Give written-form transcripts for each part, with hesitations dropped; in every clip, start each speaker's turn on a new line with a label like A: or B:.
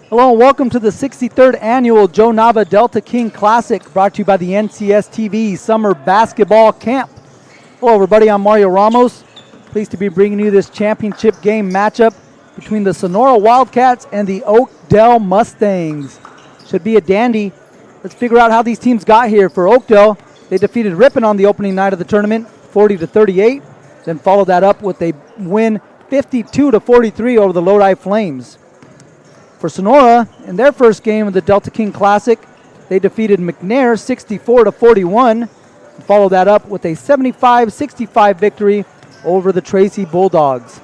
A: Hello and welcome to the 63rd Annual Joe Nava Delta King Classic, brought to you by the NCS TV Summer Basketball Camp. Hello everybody, I'm Mario Ramos. Pleased to be bringing you this championship game matchup between the Sonora Wildcats and the Oakdale Mustangs. Should be a dandy. Let's figure out how these teams got here. For Oakdale, they defeated Ripon on the opening night of the tournament, 40-38. Then followed that up with a win 52-43 over the Lodi Flames. For Sonora, in their first game of the Delta King Classic, they defeated McNair 64-41, and followed that up with a 75-65 victory over the Tracy Bulldogs.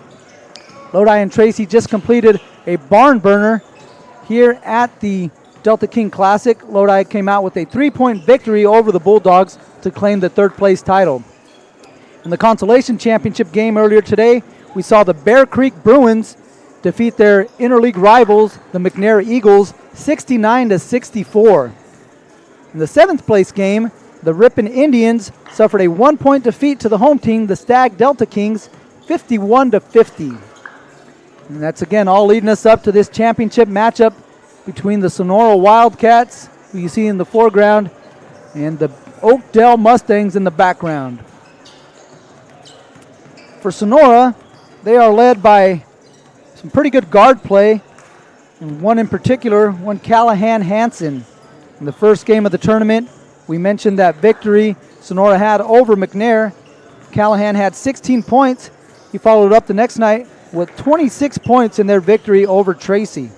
A: Lodi and Tracy just completed a barn burner here at the Delta King Classic. Lodi came out with a 3-point victory over the Bulldogs to claim the third place title. In the consolation championship game earlier today, we saw the Bear Creek Bruins defeat their interleague rivals, the McNair Eagles, 69-64. In the 7th place game, the Ripon Indians suffered a 1-point defeat to the home team, the Stag Delta Kings, 51-50. And that's again all leading us up to this championship matchup between the Sonora Wildcats, who you see in the foreground, and the Oakdale Mustangs in the background. For Sonora, they are led by some pretty good guard play, and one in particular, one Callahan Hansen. In the first game of the tournament, we mentioned that victory Sonora had over McNair. Callahan had 16 points. He followed up the next night with 26 points in their victory over Tracy.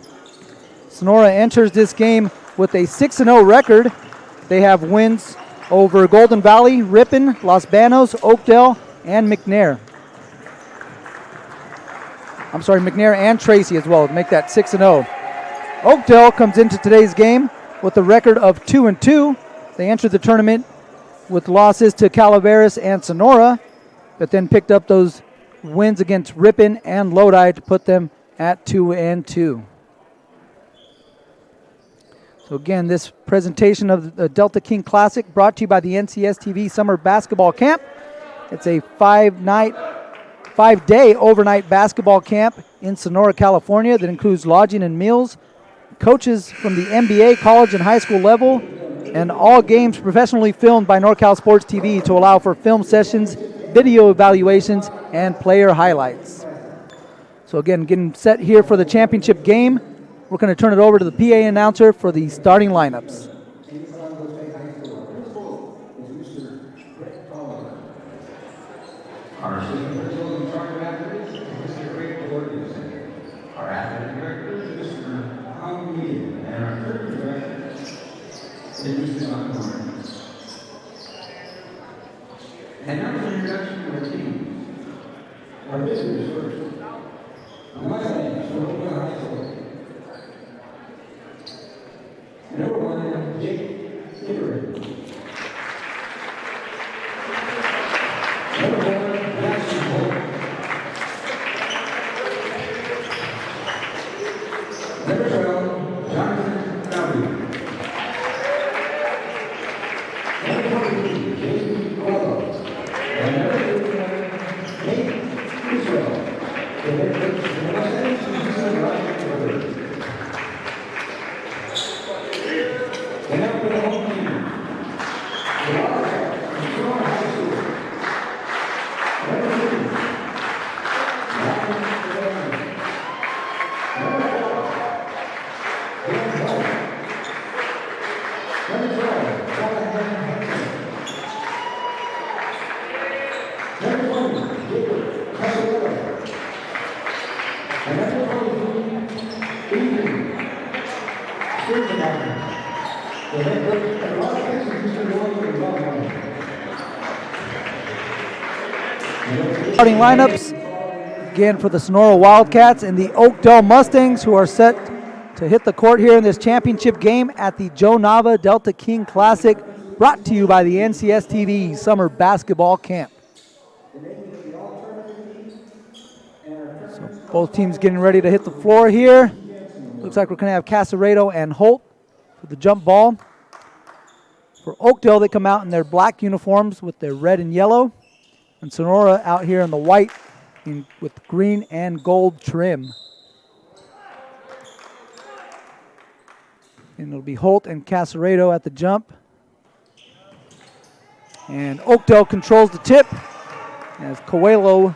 A: Sonora enters this game with a 6-0 record. They have wins over Golden Valley, Ripon, Los Banos, Oakdale, and McNair. I'm sorry, McNair and Tracy as well to make that 6-0. Oakdale comes into today's game with a record of 2-2. They entered the tournament with losses to Calaveras and Sonora, but then picked up those wins against Ripon and Lodi to put them at 2-2. So again, this presentation of the Delta King Classic brought to you by the NCS TV Summer Basketball Camp. It's a 5-day overnight basketball camp in Sonora, California that includes lodging and meals, coaches from the NBA, college, and high school level, and all games professionally filmed by NorCal Sports TV to allow for film sessions, video evaluations, and player highlights. So again, getting set here for the championship game. We're going to turn it over to the PA announcer for the starting lineups.
B: Our assistant principal in charge of athletics is Mr. Craig Borges. Our athletic director is Mr. Hong Yin, and our third director is Mr. John Warren. And now for the introduction of our team. Our visitors first. The Mustangs from Oakdale High School. Number 1, Jake Kittering. Number 1, Jackson Holt. Number 12, Jonathan Crowley. Number 23, Jason Coelho. And number 31, Nate Criswell. The head coach of the Mustangs is Mr. Roger Taylor. And now for the home team. The Wildcats from Sonora High School. Number 3, Ryan Ferrari. Number 4, Dan White. Number 12, Callahan Henderson. Number 20, Jacob Casalero. And number 23, Ethan Sturgeon. The head coach of the Wildcats is Mr. William Loveland.
A: Starting lineups again for the Sonora Wildcats and the Oakdale Mustangs, who are set to hit the court here in this championship game at the Joe Nava Delta King Classic, brought to you by the NCS TV Summer Basketball Camp. So both teams getting ready to hit the floor here. Looks like we're going to have Casaredo and Holt for the jump ball. For Oakdale, they come out in their black uniforms with their red and yellow. And Sonora out here in the white with green and gold trim. And it'll be Holt and Casaredo at the jump. And Oakdale controls the tip as Coelho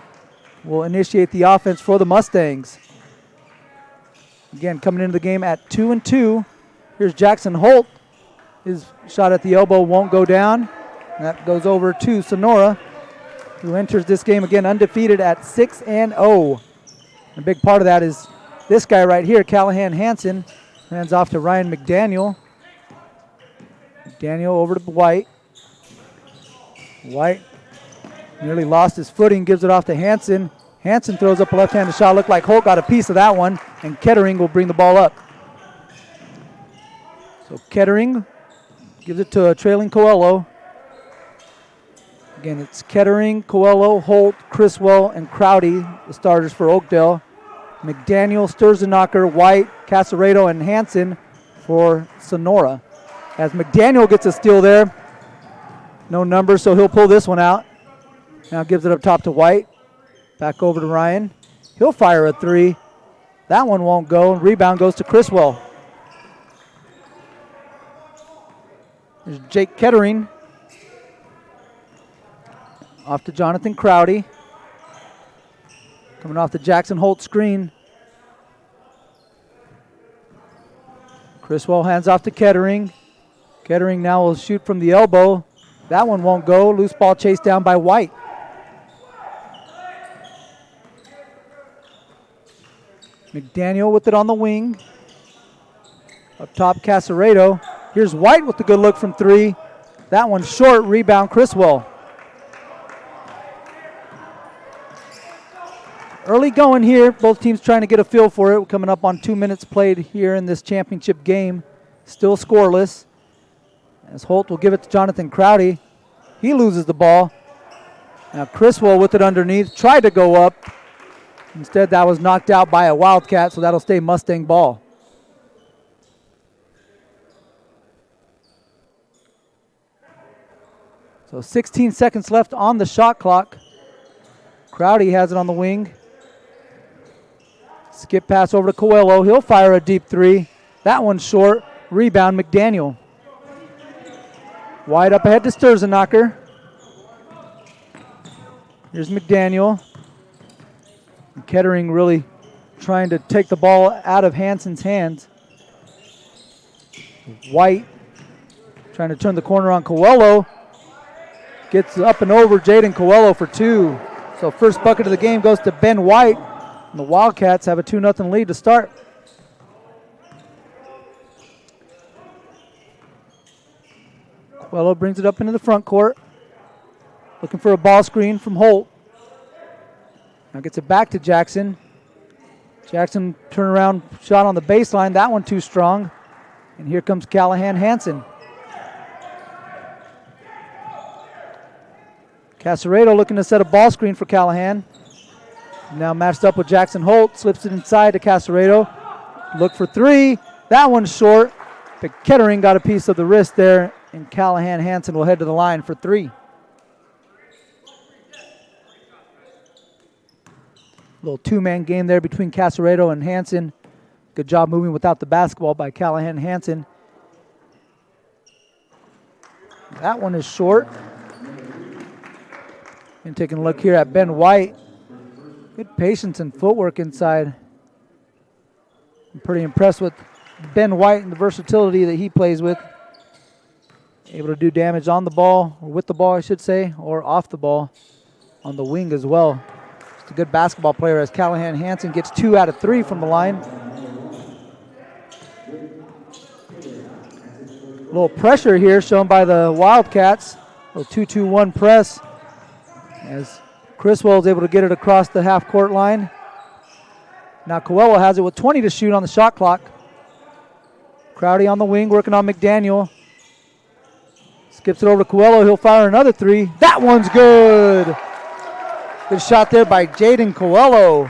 A: will initiate the offense for the Mustangs. Again, coming into the game at 2-2. Here's Jackson Holt. His shot at the elbow won't go down. That goes over to Sonora, who enters this game again undefeated at 6-0. A big part of that is this guy right here, Callahan Hansen, hands off to Ryan McDaniel. McDaniel over to White. White nearly lost his footing, gives it off to Hansen. Hansen throws up a left-handed shot. Looked like Holt got a piece of that one, and Kettering will bring the ball up. So Kettering gives it to a trailing Coelho. Again, it's Kettering, Coelho, Holt, Criswell, and Crowdy, the starters for Oakdale. McDaniel, Sturzenbacher, White, Casaredo, and Hansen for Sonora. As McDaniel gets a steal there. No number, so he'll pull this one out. Now gives it up top to White. Back over to Ryan. He'll fire a three. That one won't go. Rebound goes to Criswell. There's Jake Kettering. Off to Jonathan Crowdy. Coming off the Jackson Holt screen. Criswell hands off to Kettering. Kettering now will shoot from the elbow. That one won't go. Loose ball chased down by White. McDaniel with it on the wing. Up top, Casaredo. Here's White with the good look from three. That one short, rebound Criswell. Early going here, both teams trying to get a feel for it. We're coming up on 2 minutes played here in this championship game. Still scoreless. As Holt will give it to Jonathan Crowdy. He loses the ball. Now Criswell with it underneath, tried to go up. Instead, that was knocked out by a Wildcat, so that'll stay Mustang ball. So 16 seconds left on the shot clock. Crowdy has it on the wing. Skip pass over to Coelho. He'll fire a deep three. That one's short. Rebound McDaniel. Wide up ahead to Sturzenmacher. Here's McDaniel. And Kettering really trying to take the ball out of Hansen's hands. White trying to turn the corner on Coelho. Gets up and over Jaden Coelho for two. So first bucket of the game goes to Ben White. And the Wildcats have a 2-0 lead to start. Coelho brings it up into the front court. Looking for a ball screen from Holt. Now gets it back to Jackson. Jackson turnaround shot on the baseline. That one too strong. And here comes Callahan Hansen. Casaredo looking to set a ball screen for Callahan. Now matched up with Jackson Holt. Slips it inside to Casaredo. Look for three. That one's short. But Kettering got a piece of the wrist there. And Callahan Hansen will head to the line for three. Little two-man game there between Casaredo and Hansen. Good job moving without the basketball by Callahan Hansen. That one is short. And taking a look here at Ben White. Good patience and footwork inside. I'm pretty impressed with Ben White and the versatility that he plays with. Able to do damage on the ball, or with the ball I should say, or off the ball on the wing as well. Just a good basketball player as Callahan Hansen gets 2 out of 3 from the line. A little pressure here shown by the Wildcats. A little 2-2-1 press as Criswell is able to get it across the half-court line. Now Coelho has it with 20 to shoot on the shot clock. Crowdy on the wing working on McDaniel. Skips it over to Coelho. He'll fire another three. That one's good. Good shot there by Jaden Coelho.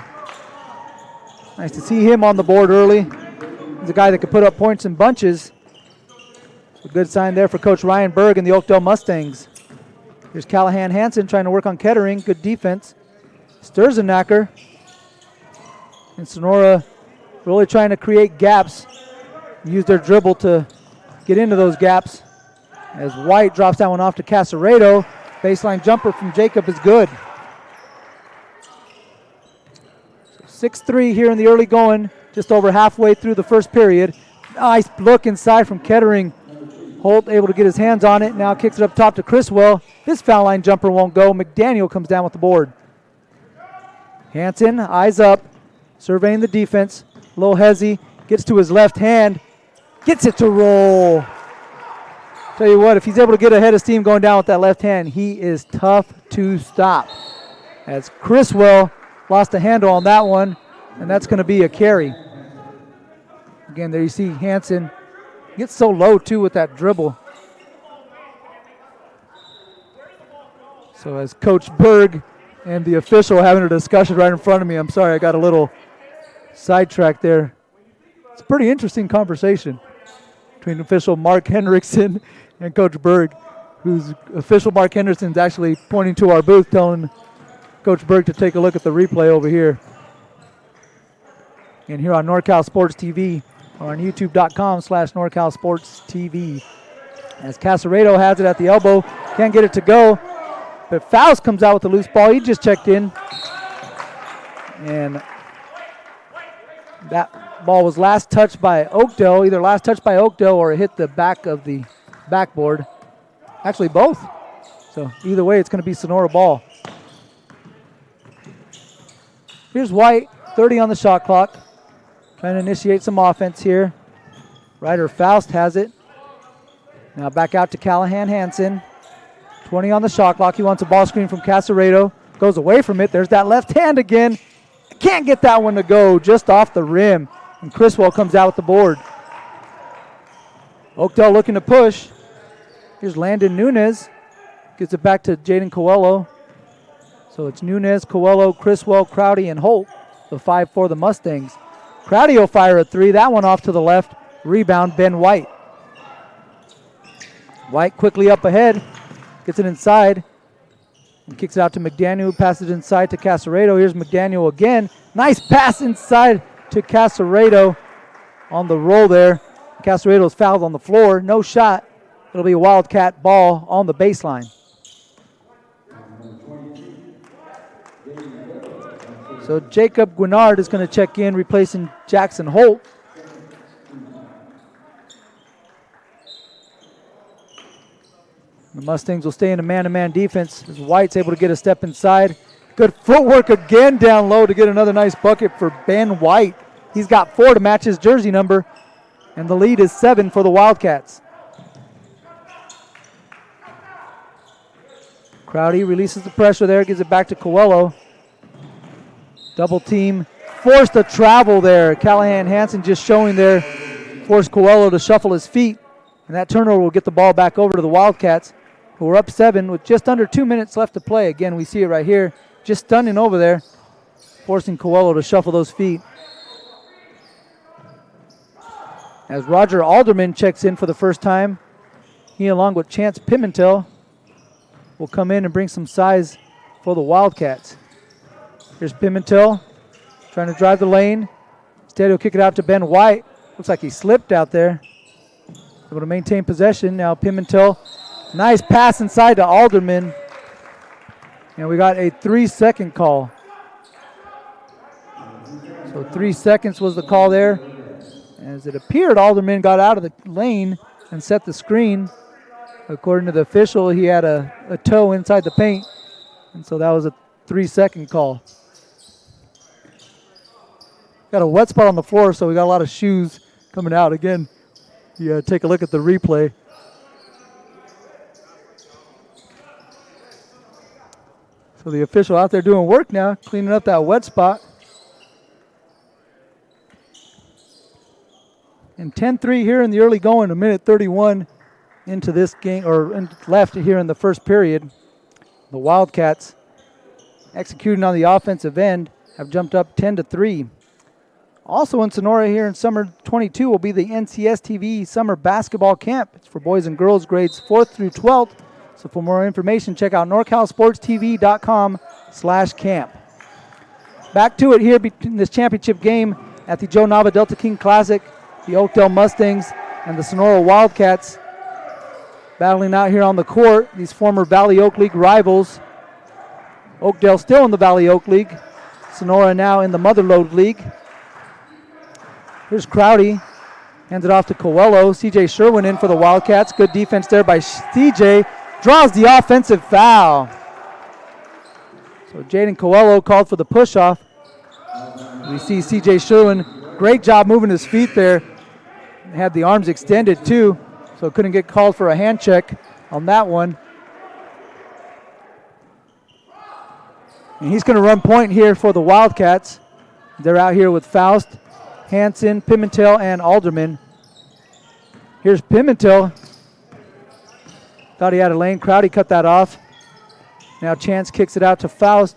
A: Nice to see him on the board early. He's a guy that could put up points in bunches. A good sign there for Coach Ryan Berg and the Oakdale Mustangs. Here's Callahan Hansen trying to work on Kettering. Good defense. Sturzenmacher. And Sonora really trying to create gaps. Use their dribble to get into those gaps. As White drops that one off to Casaredo. Baseline jumper from Jacob is good. 6-3 here in the early going. Just over halfway through the first period. Nice look inside from Kettering. Holt able to get his hands on it. Now kicks it up top to Criswell. This foul line jumper won't go. McDaniel comes down with the board. Hansen, eyes up. Surveying the defense. A little hezzy. Gets to his left hand. Gets it to roll. Tell you what, if he's able to get ahead of steam going down with that left hand, he is tough to stop. As Criswell lost a handle on that one, and that's going to be a carry. Again, there you see Hansen gets so low, too, with that dribble. So as Coach Berg and the official having a discussion right in front of me, I'm sorry, I got a little sidetracked there. It's a pretty interesting conversation between official Mark Hendrickson and Coach Berg, whose official Mark Henderson's actually pointing to our booth, telling Coach Berg to take a look at the replay over here. And here on NorCal Sports TV, or on youtube.com/NorCal Sports TV. As Casaredo has it at the elbow, can't get it to go. But Faust comes out with the loose ball. He just checked in. And that ball was last touched by Oakdale, either last touched by Oakdale or it hit the back of the backboard. Actually, both. So either way, it's going to be Sonora ball. Here's White, 30 on the shot clock. Trying to initiate some offense here. Ryder Faust has it. Now back out to Callahan Hansen. 20 on the shot clock. He wants a ball screen from Casaredo. Goes away from it. There's that left hand again. Can't get that one to go. Just off the rim. And Criswell comes out with the board. Oakdale looking to push. Here's Landon Nunez. Gets it back to Jaden Coelho. So it's Nunez, Coelho, Criswell, Crowdy, and Holt. The 5 for the Mustangs. Crowdy will fire a 3. That one off to the left. Rebound, Ben White. White quickly up ahead. Gets it inside. And kicks it out to McDaniel. Passes it inside to Casaredo. Here's McDaniel again. Nice pass inside to Casaredo on the roll there. Casaredo's fouled on the floor. No shot. It'll be a Wildcat ball on the baseline. So Jacob Guinard is going to check in, replacing Jackson Holt. The Mustangs will stay in a man-to-man defense as White's able to get a step inside. Good footwork again down low to get another nice bucket for Ben White. He's got 4 to match his jersey number, and the lead is 7 for the Wildcats. Crowdy releases the pressure there, gives it back to Coelho. Double team, forced to travel there. Callahan Hansen just showing there, forced Coelho to shuffle his feet, and that turnover will get the ball back over to the Wildcats, who are up 7 with just under 2 minutes left to play. Again, we see it right here, just stunning over there, forcing Coelho to shuffle those feet. As Roger Alderman checks in for the first time, he along with Chance Pimentel will come in and bring some size for the Wildcats. Here's Pimentel trying to drive the lane. Instead, he'll kick it out to Ben White. Looks like he slipped out there. Able to maintain possession. Now Pimentel, nice pass inside to Alderman. And we got a 3-second call. So 3 seconds was the call there. As it appeared, Alderman got out of the lane and set the screen. According to the official, he had a toe inside the paint. And so that was a 3-second call. Got a wet spot on the floor, so we got a lot of shoes coming out. Again, you take a look at the replay. So the official out there doing work now, cleaning up that wet spot. And 10-3 here in the early going, a minute 31 into this game, or left here in the first period. The Wildcats, executing on the offensive end, have jumped up 10-3. Also in Sonora here in summer 22 will be the NCS TV Summer Basketball Camp. It's for boys and girls grades 4th through 12th. So for more information, check out norcalsportstv.com/camp. Back to it here between this championship game at the Joe Nava Delta King Classic. The Oakdale Mustangs and the Sonora Wildcats battling out here on the court. These former Valley Oak League rivals. Oakdale still in the Valley Oak League. Sonora now in the Motherlode League. Here's Crowdy. Hands it off to Coelho. C.J. Sherwin in for the Wildcats. Good defense there by C.J. Draws the offensive foul. So Jaden Coelho called for the push-off. We see C.J. Sherwin. Great job moving his feet there. Had the arms extended too, so couldn't get called for a hand check on that one. And he's going to run point here for the Wildcats. They're out here with Faust, Hansen, Pimentel, and Alderman. Here's Pimentel. Thought he had a lane. Crowdy cut that off. Now Chance kicks it out to Faust.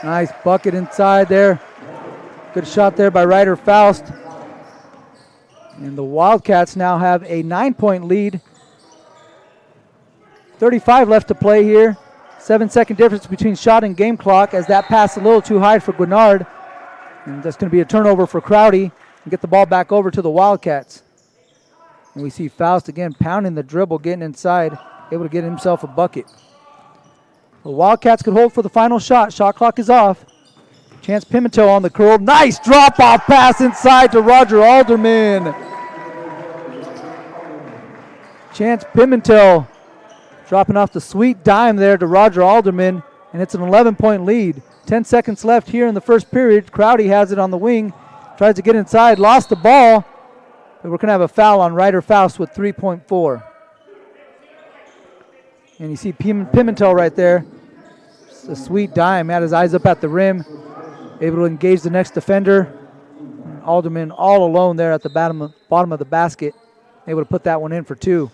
A: Nice bucket inside there. Good shot there by Ryder Faust. And the Wildcats now have a 9-point lead. 35 left to play here. 7-second difference between shot and game clock as that pass a little too high for Guinard. And that's going to be a turnover for Crowdy and get the ball back over to the Wildcats. And we see Faust again pounding the dribble, getting inside, able to get himself a bucket. The Wildcats could hold for the final shot. Shot clock is off. Chance Pimentel on the curl. Nice drop-off pass inside to Roger Alderman. Chance Pimentel dropping off the sweet dime there to Roger Alderman, and it's an 11-point lead. 10 seconds left here in the first period. Crowdy has it on the wing. Tries to get inside, lost the ball. But we're going to have a foul on Ryder Faust with 3.4. And you see Pimentel right there. It's a sweet dime. Had his eyes up at the rim. Able to engage the next defender. And Alderman all alone there at the bottom of the basket. Able to put that one in for 2.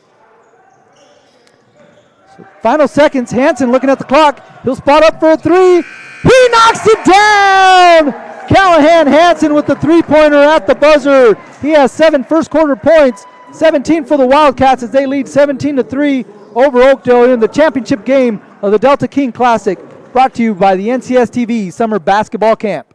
A: So final seconds. Hansen looking at the clock. He'll spot up for a 3. He knocks it down! Callahan Hansen with the 3-pointer at the buzzer. He has 7 first quarter points, 17 for the Wildcats as they lead 17-3 over Oakdale in the championship game of the Delta King Classic, brought to you by the NCS TV Summer Basketball Camp.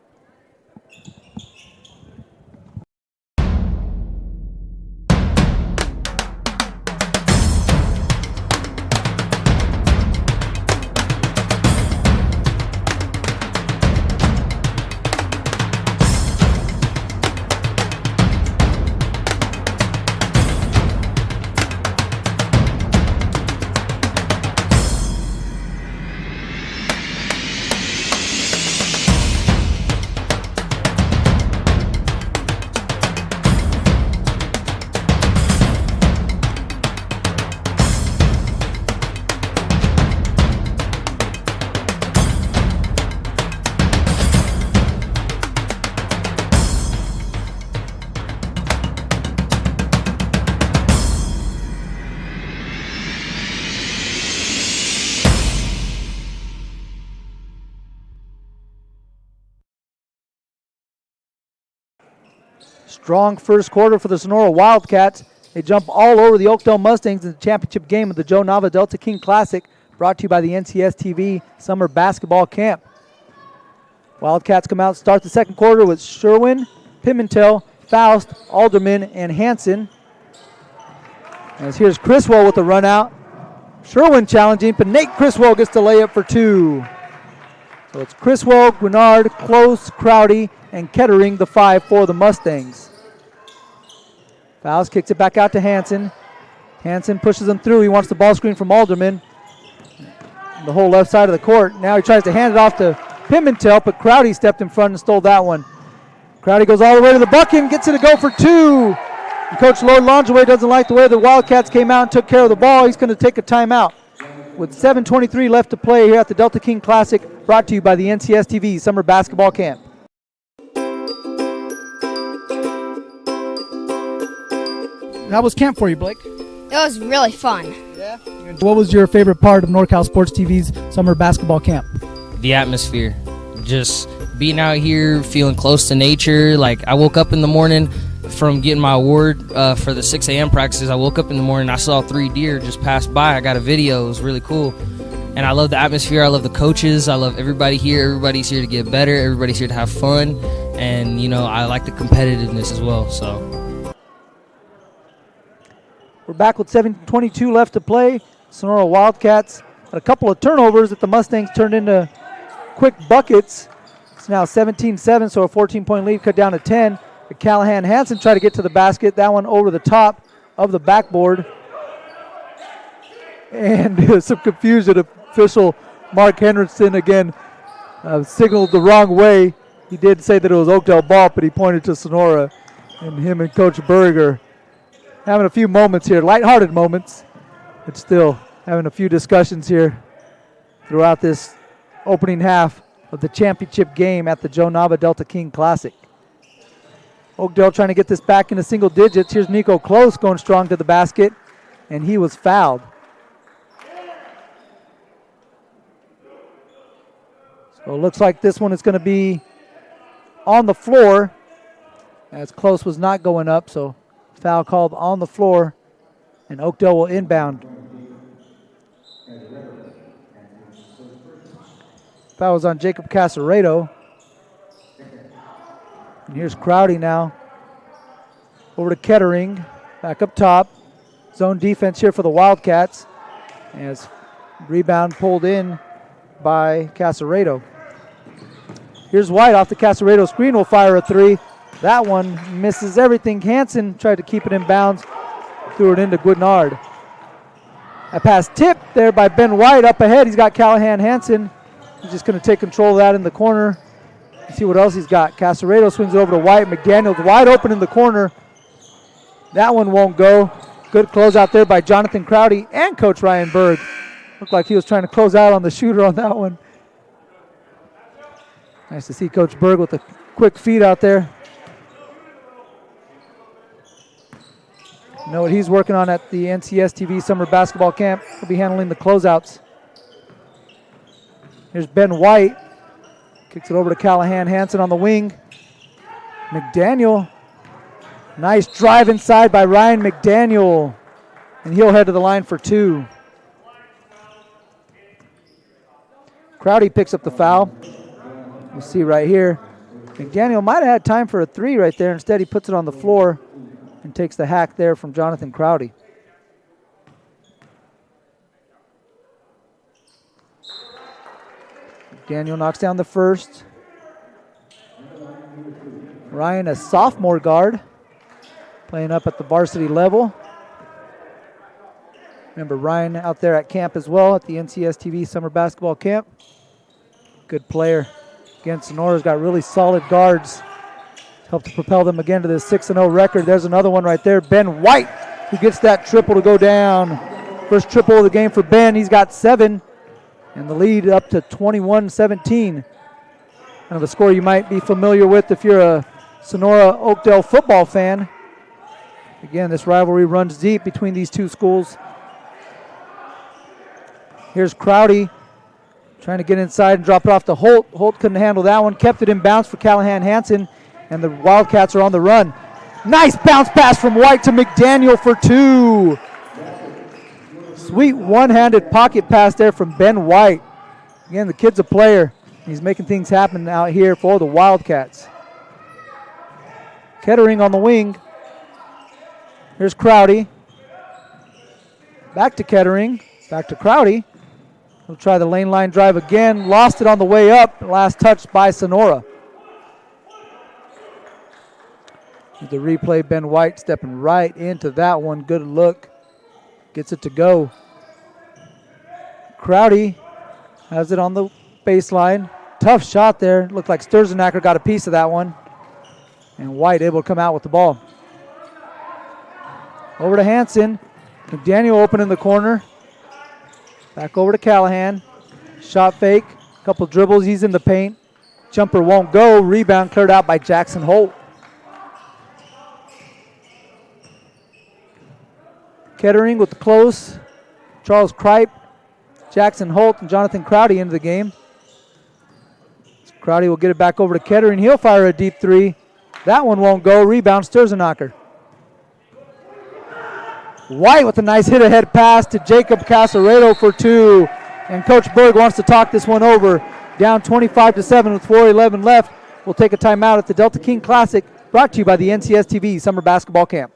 A: Strong first quarter for the Sonora Wildcats. They jump all over the Oakdale Mustangs in the championship game of the Joe Nava Delta King Classic, brought to you by the NCS TV Summer Basketball Camp. Wildcats come out and start the second quarter with Sherwin, Pimentel, Faust, Alderman, and Hansen. As here's Criswell with the run out. Sherwin challenging, but Nate Criswell gets the layup for 2. So it's Criswell, Grenard, Close, Crowdy, and Kettering, the 5 for the Mustangs. Faust kicks it back out to Hansen. Hansen pushes him through. He wants the ball screen from Alderman. The whole left side of the court. Now he tries to hand it off to Pimentel, but Crowdy stepped in front and stole that one. Crowdy goes all the way to the bucket and gets it to go for 2. And Coach Lloyd Longeway doesn't like the way the Wildcats came out and took care of the ball. He's going to take a timeout. With 7:23 left to play here at the Delta King Classic, brought to you by the NCS TV Summer Basketball Camp.
C: How was camp for you, Blake?
D: It was really fun.
C: Yeah. What was your favorite part of NorCal Sports TV's summer basketball camp?
E: The atmosphere. Just being out here, feeling close to nature. Like, I woke up in the morning from getting my award for the 6 a.m. practices. I woke up in the morning, I saw 3 deer just pass by. I got a video. It was really cool. And I love the atmosphere. I love the coaches. I love everybody here. Everybody's here to get better. Everybody's here to have fun. And, you know, I like the competitiveness as well, so.
A: We're back with 7:22 left to play. Sonora Wildcats had a couple of turnovers that the Mustangs turned into quick buckets. It's now 17-7, so a 14-point lead cut down to 10. But Callahan Hansen tried to get to the basket. That one over the top of the backboard. And some confusion. Official Mark Henderson again signaled the wrong way. He did say that it was Oakdale ball, but he pointed to Sonora. And him and Coach Berger having a few moments here, lighthearted moments, but still having a few discussions here throughout this opening half of the championship game at the Joe Nava Delta King Classic. Oakdale trying to get this back into single digits. Here's Nico Close going strong to the basket, and he was fouled. So it looks like this one is going to be on the floor, as Close was not going up, so foul called on the floor, and Oakdale will inbound. Foul was on Jacob Casaredo. And here's Crowdy now. Over to Kettering, back up top. Zone defense here for the Wildcats, as rebound pulled in by Casaredo. Here's White off the Casaredo screen, will fire a 3. That one misses everything. Hansen tried to keep it in bounds, threw it into Guinard. A pass tipped there by Ben White up ahead. He's got Callahan Hansen. He's just going to take control of that in the corner. Let's see what else he's got. Casaredo swings it over to White. McDaniel's wide open in the corner. That one won't go. Good close out there by Jonathan Crowdy and Coach Ryan Berg. Looked like he was trying to close out on the shooter on that one. Nice to see Coach Berg with a quick feed out there. You know what he's working on at the NCS TV Summer Basketball Camp. He'll be handling the closeouts. Here's Ben White. Kicks it over to Callahan Hansen on the wing. McDaniel. Nice drive inside by Ryan McDaniel. And he'll head to the line for 2. Crowdy picks up the foul. We'll see right here. McDaniel might have had time for a 3 right there. Instead, he puts it on the floor and takes the hack there from Jonathan Crowdy. McDaniel knocks down the first. Ryan, a sophomore guard, playing up at the varsity level. Remember Ryan out there at camp as well at the NCS TV Summer Basketball Camp. Good player. Again, Sonora's got really solid guards. Helped to propel them again to this 6-0 record. There's another one right there. Ben White, who gets that triple to go down. First triple of the game for Ben. He's got 7. And the lead up to 21-17. Kind of a score you might be familiar with if you're a Sonora Oakdale football fan. Again, this rivalry runs deep between these two schools. Here's Crowdy trying to get inside and drop it off to Holt. Holt couldn't handle that one. Kept it in bounds for Callahan Hansen. And the Wildcats are on the run. Nice bounce pass from White to McDaniel for 2. Sweet one-handed pocket pass there from Ben White. Again, the kid's a player. He's making things happen out here for the Wildcats. Kettering on the wing. Here's Crowdy. Back to Kettering. Back to Crowdy. He'll try the lane line drive again. Lost it on the way up. Last touch by Sonora. With the replay, Ben White stepping right into that one. Good look. Gets it to go. Crowdy has it on the baseline. Tough shot there. Looked like Sturzenacker got a piece of that one. And White able to come out with the ball. Over to Hansen. McDaniel open in the corner. Back over to Callahan. Shot fake. Couple dribbles. He's in the paint. Jumper won't go. Rebound cleared out by Jackson Holt. Kettering with the close. Charles Kripe, Jackson Holt, and Jonathan Crowdy into the game. Crowdy will get it back over to Kettering. He'll fire a deep 3. That one won't go. Rebound Sturzenacker. White with a nice hit-ahead pass to Jacob Casaredo for 2. And Coach Berg wants to talk this one over. Down 25-7 with 4:11 left. We'll take a timeout at the Delta King Classic, brought to you by the NCS TV Summer Basketball Camp.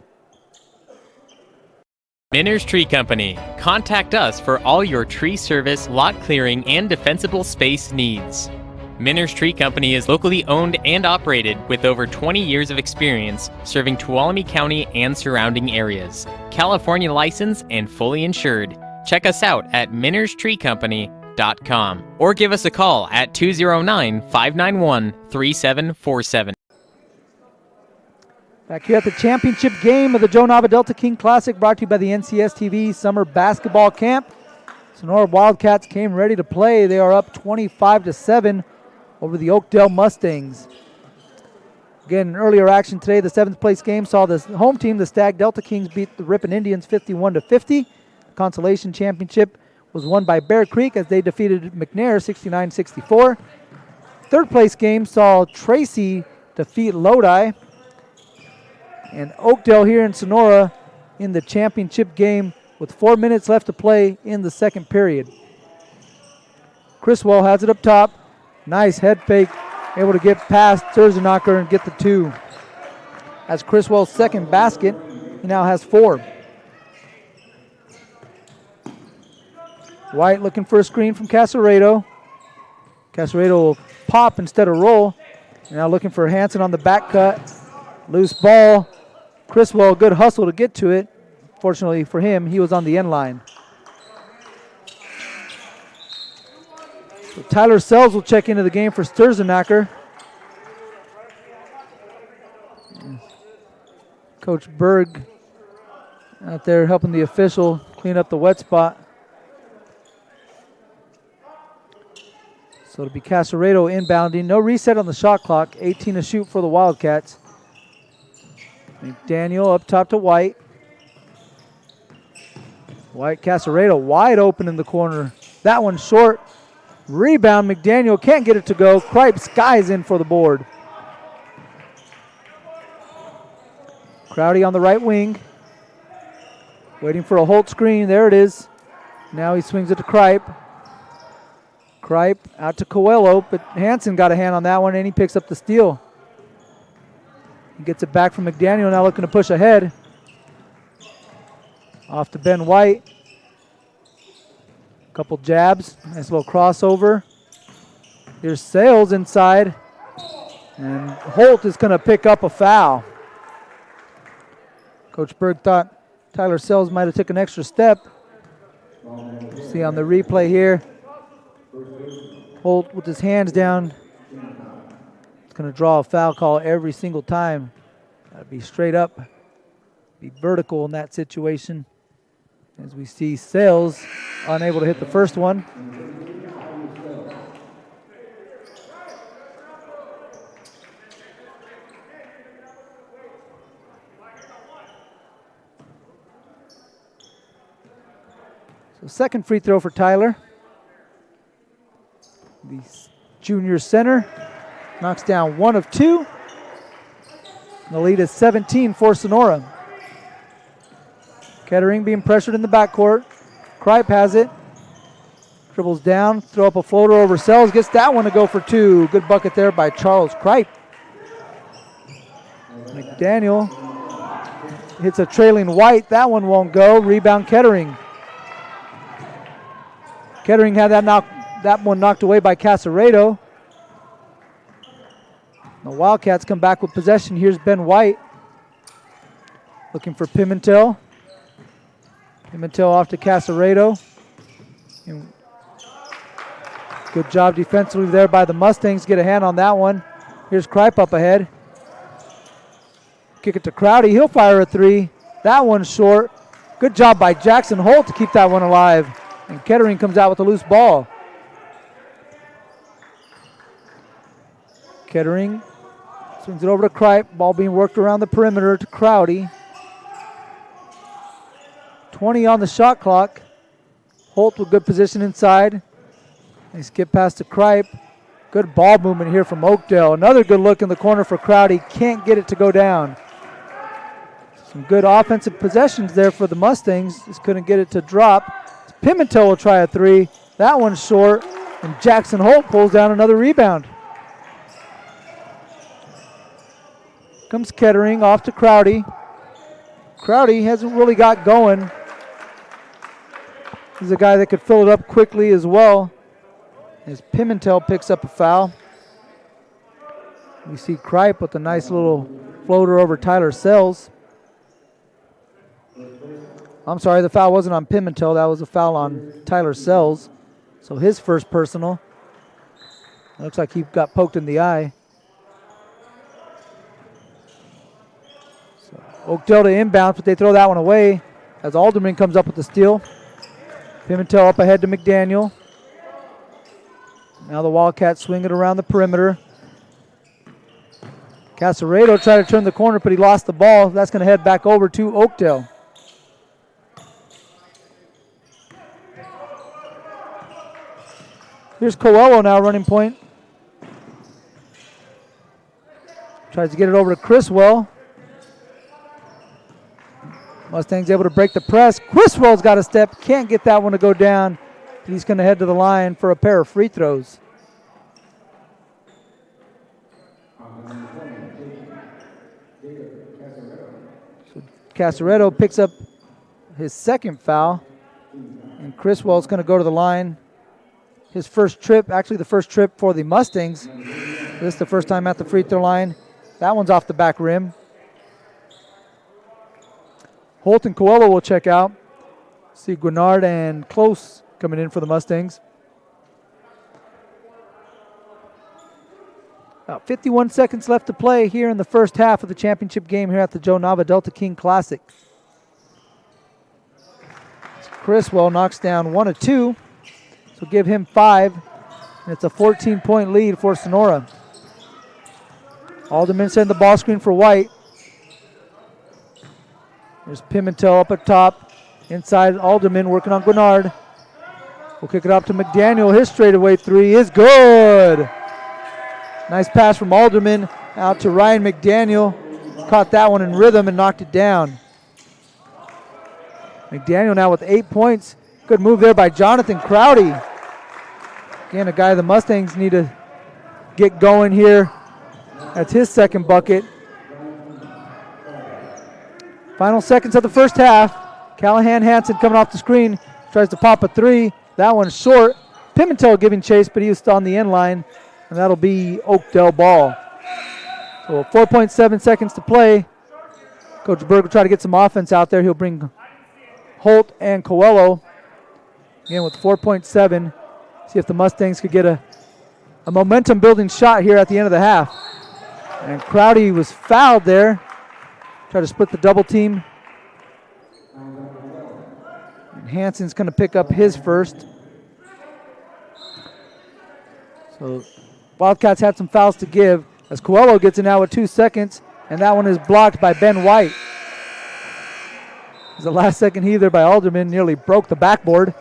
F: Minner's Tree Company. Contact us for all your tree service, lot clearing, and defensible space needs. Minner's Tree Company is locally owned and operated with over 20 years of experience serving Tuolumne County and surrounding areas. California licensed and fully insured. Check us out at minnerstreecompany.com or give us a call at 209-591-3747.
A: Back here at the championship game of the Joe Nava Delta King Classic, brought to you by the NCS TV Summer Basketball Camp. Sonora Wildcats came ready to play. They are up 25-7 over the Oakdale Mustangs. Again, in earlier action today, the 7th place game saw the home team, the Stag Delta Kings, beat the Ripon Indians 51-50. The consolation championship was won by Bear Creek as they defeated McNair 69-64. 3rd place game saw Tracy defeat Lodi. And Oakdale here in Sonora in the championship game with 4 minutes left to play in the 2nd period. Criswell has it up top. Nice head fake. Able to get past Sturzenacker and get the 2. As Criswell's 2nd basket, he now has 4. White looking for a screen from Casaredo. Casaredo will pop instead of roll. Now looking for Hansen on the back cut. Loose ball. Criswell, good hustle to get to it. Fortunately for him, he was on the end line. So Tyler Sells will check into the game for Sturzenacker. Coach Berg out there helping the official clean up the wet spot. So it'll be Casaredo inbounding. No reset on the shot clock. 18 to shoot for the Wildcats. McDaniel up top to White. White, Casaredo wide open in the corner. That one short. Rebound, McDaniel can't get it to go. Kripe skies in for the board. Crowdy on the right wing. Waiting for a Holt screen. There it is. Now he swings it to Kripe. Kripe out to Coelho, but Hansen got a hand on that one, and he picks up the steal. He gets it back from McDaniel, now looking to push ahead. Off to Ben White. Couple jabs, nice little crossover. Here's Sales inside, and Holt is going to pick up a foul. Coach Berg thought Tyler Sales might have took an extra step. See on the replay here. Holt with his hands down. It's going to draw a foul call every single time. Got to be straight up, be vertical in that situation. As we see Sales unable to hit the first one. So second free throw for Tyler. The junior center knocks down one of two. And the lead is 17 for Sonora. Kettering being pressured in the backcourt. Kripe has it. Dribbles down, throw up a floater over Sells, gets that one to go for two. Good bucket there by Charles Kripe. McDaniel hits a trailing White. That one won't go. Rebound Kettering. Kettering had that one knocked away by Casaredo. The Wildcats come back with possession. Here's Ben White. Looking for Pimentel. Pimentel off to Casaredo. Good job defensively there by the Mustangs. Get a hand on that one. Here's Kripe up ahead. Kick it to Crowdy. He'll fire a three. That one's short. Good job by Jackson Holt to keep that one alive. And Kettering comes out with a loose ball. Kettering swings it over to Kripe. Ball being worked around the perimeter to Crowdy. 20 on the shot clock. Holt with good position inside. They skip past to Kripe. Good ball movement here from Oakdale. Another good look in the corner for Crowdy. Can't get it to go down. Some good offensive possessions there for the Mustangs. Just couldn't get it to drop. Pimentel will try a three. That one's short. And Jackson Holt pulls down another rebound. Comes Kettering off to Crowdy. Crowdy hasn't really got going. He's a guy that could fill it up quickly as well. As Pimentel picks up a foul. We see Kripe with a nice little floater over Tyler Sells. I'm sorry, the foul wasn't on Pimentel. That was a foul on Tyler Sells. So his first personal. Looks like he got poked in the eye. So Oakdale to inbound, but they throw that one away as Alderman comes up with the steal. Pimentel up ahead to McDaniel. Now the Wildcats swing it around the perimeter. Casaredo tried to turn the corner, but he lost the ball. That's going to head back over to Oakdale. Here's Coelho now running point. Tries to get it over to Criswell. Mustangs able to break the press. Criswell's got a step. Can't get that one to go down. He's going to head to the line for a pair of free throws. So Casaredo picks up his second foul. And Criswell's going to go to the line. His first trip, actually the first trip for the Mustangs. This is the first time at the free throw line. That one's off the back rim. Holt and Coelho will check out. See Guinard and Close coming in for the Mustangs. About 51 seconds left to play here in the first half of the championship game here at the Joe Nava Delta King Classic. Criswell knocks down 1 of 2, so give him 5, and it's a 14-point lead for Sonora. Alderman send the ball screen for White. There's Pimentel up at top. Inside Alderman working on Gwinnard. We'll kick it up to McDaniel. His straightaway three is good. Nice pass from Alderman out to Ryan McDaniel. Caught that one in rhythm and knocked it down. McDaniel now with 8 points. Good move there by Jonathan Crowdy. Again, a guy the Mustangs need to get going here. That's his second bucket. Final seconds of the first half. Callahan Hansen coming off the screen. Tries to pop a three. That one's short. Pimentel giving chase, but he was still on the end line. And that'll be Oakdale ball. So 4.7 seconds to play. Coach Berg will try to get some offense out there. He'll bring Holt and Coelho. Again with 4.7. See if the Mustangs could get a momentum building shot here at the end of the half. And Crowdy was fouled there. Try to split the double team. And Hansen's going to pick up his first. So Wildcats had some fouls to give as Coelho gets it now with 2 seconds, and that one is blocked by Ben White. The last second heave by Alderman nearly broke the backboard,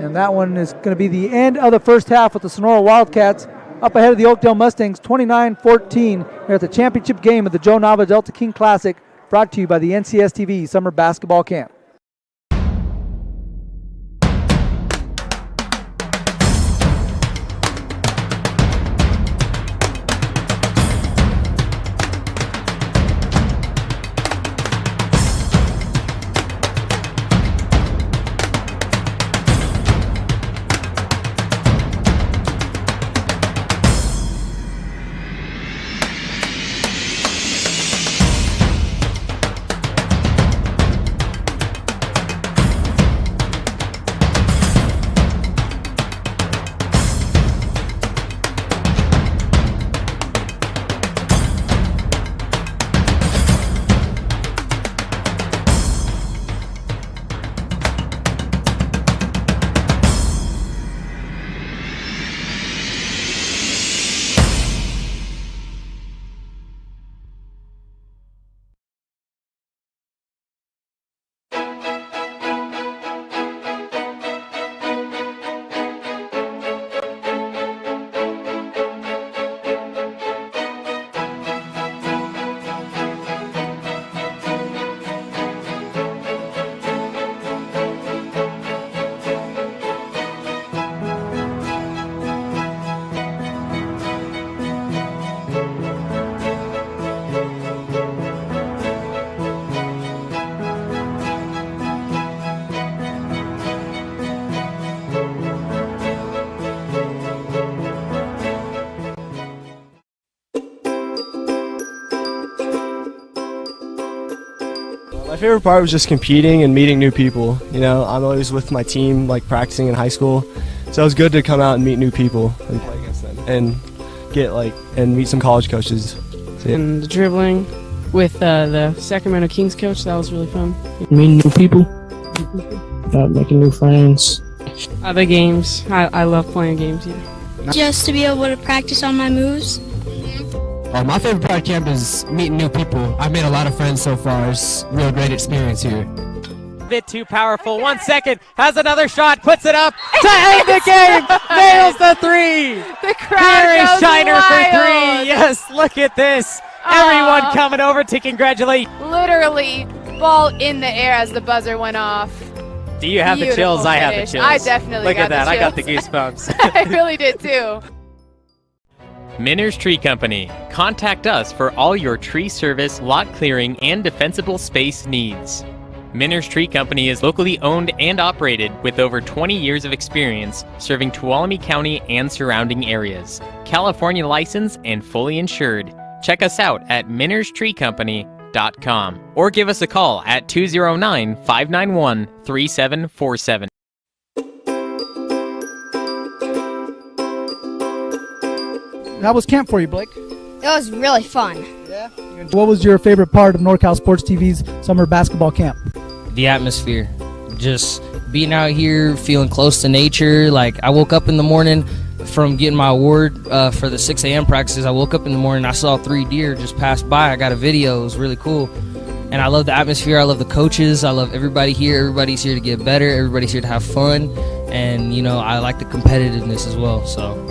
A: and that one is going to be the end of the first half with the Sonora Wildcats up ahead of the Oakdale Mustangs 29-14 here at the championship game of the Joe Nava Delta King Classic, brought to you by the NCS TV Summer Basketball Camp.
G: My favorite part was just competing and meeting new people. You know, I'm always with my team, like practicing in high school, so it was good to come out and meet new people and play against them and get and meet some college coaches. So, yeah.
H: And the dribbling with the Sacramento Kings coach, that was really fun. Meeting new people, making new friends. Other games, I love playing games. Yeah.
D: Just to be able to practice on my moves.
I: My favorite part of camp is meeting new people. I've made a lot of friends so far. It's a real great experience here.
F: Bit too powerful. 1 second. Has another shot. Puts it up to end the game. Nails the three.
J: The crowd
F: Here is
J: goes
F: Shiner
J: wild.
F: for three. Yes, look at this. Everyone coming over to congratulate.
J: Literally, ball in the air as the buzzer went off.
F: Do you have the
J: Beautiful
F: chills? I have the
J: finish.
F: chills.
J: I definitely
F: Look
J: got
F: at that.
J: the
F: I got the
J: chills.
F: goosebumps.
J: I really did too.
F: Minner's Tree Company. Contact us for all your tree service, lot clearing, and defensible space needs. Minner's Tree Company is locally owned and operated with over 20 years of experience serving Tuolumne County and surrounding areas. California licensed and fully insured. Check us out at minnerstreecompany.com or give us a call at 209-591-3747.
C: How was camp for you, Blake?
D: It was really fun.
C: What was your favorite part of NorCal Sports TV's summer basketball camp?
E: The atmosphere, just being out here, feeling close to nature. Like, I woke up in the morning from getting my award for the 6 a.m. practices. I woke up in the morning, I saw 3 deer just pass by. I got a video. It was really cool. And I love the atmosphere. I love the coaches. I love everybody here. Everybody's here to get better. Everybody's here to have fun. And, you know, I like the competitiveness as well. So.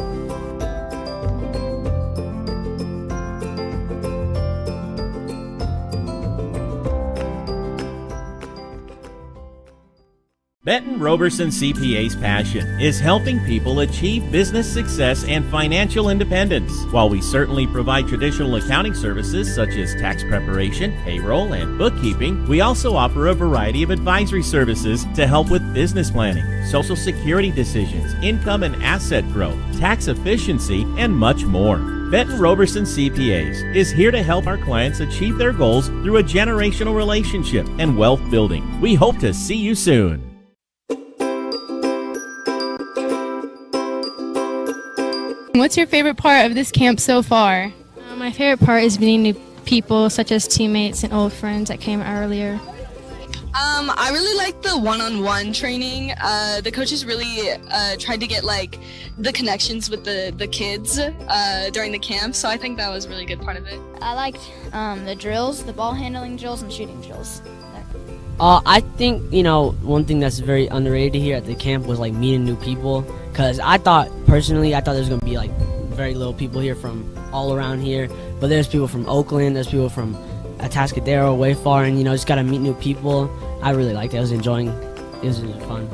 K: Benton Roberson CPA's passion is helping people achieve business success and financial independence. While we certainly provide traditional accounting services such as tax preparation, payroll, and bookkeeping, we also offer a variety of advisory services to help with business planning, Social Security decisions, income and asset growth, tax efficiency, and much more. Benton Roberson CPAs is here to help our clients achieve their goals through a generational relationship and wealth building. We hope to see you soon.
J: What's your favorite part of this camp so far?
D: My favorite part is meeting new people, such as teammates and old friends that came earlier.
L: I really like the one-on-one training. The coaches really tried to get like the connections with the kids during the camp, so I think that was a really good part of it.
D: I liked the drills, the ball handling drills, and shooting drills.
M: I think, you know, one thing that's very underrated here at the camp was like meeting new people, because I thought there's going to be like very little people here from all around here, but there's people from Oakland, there's people from Atascadero, way far, and, you know, just got to meet new people. I really liked it. I was enjoying it. It was really fun.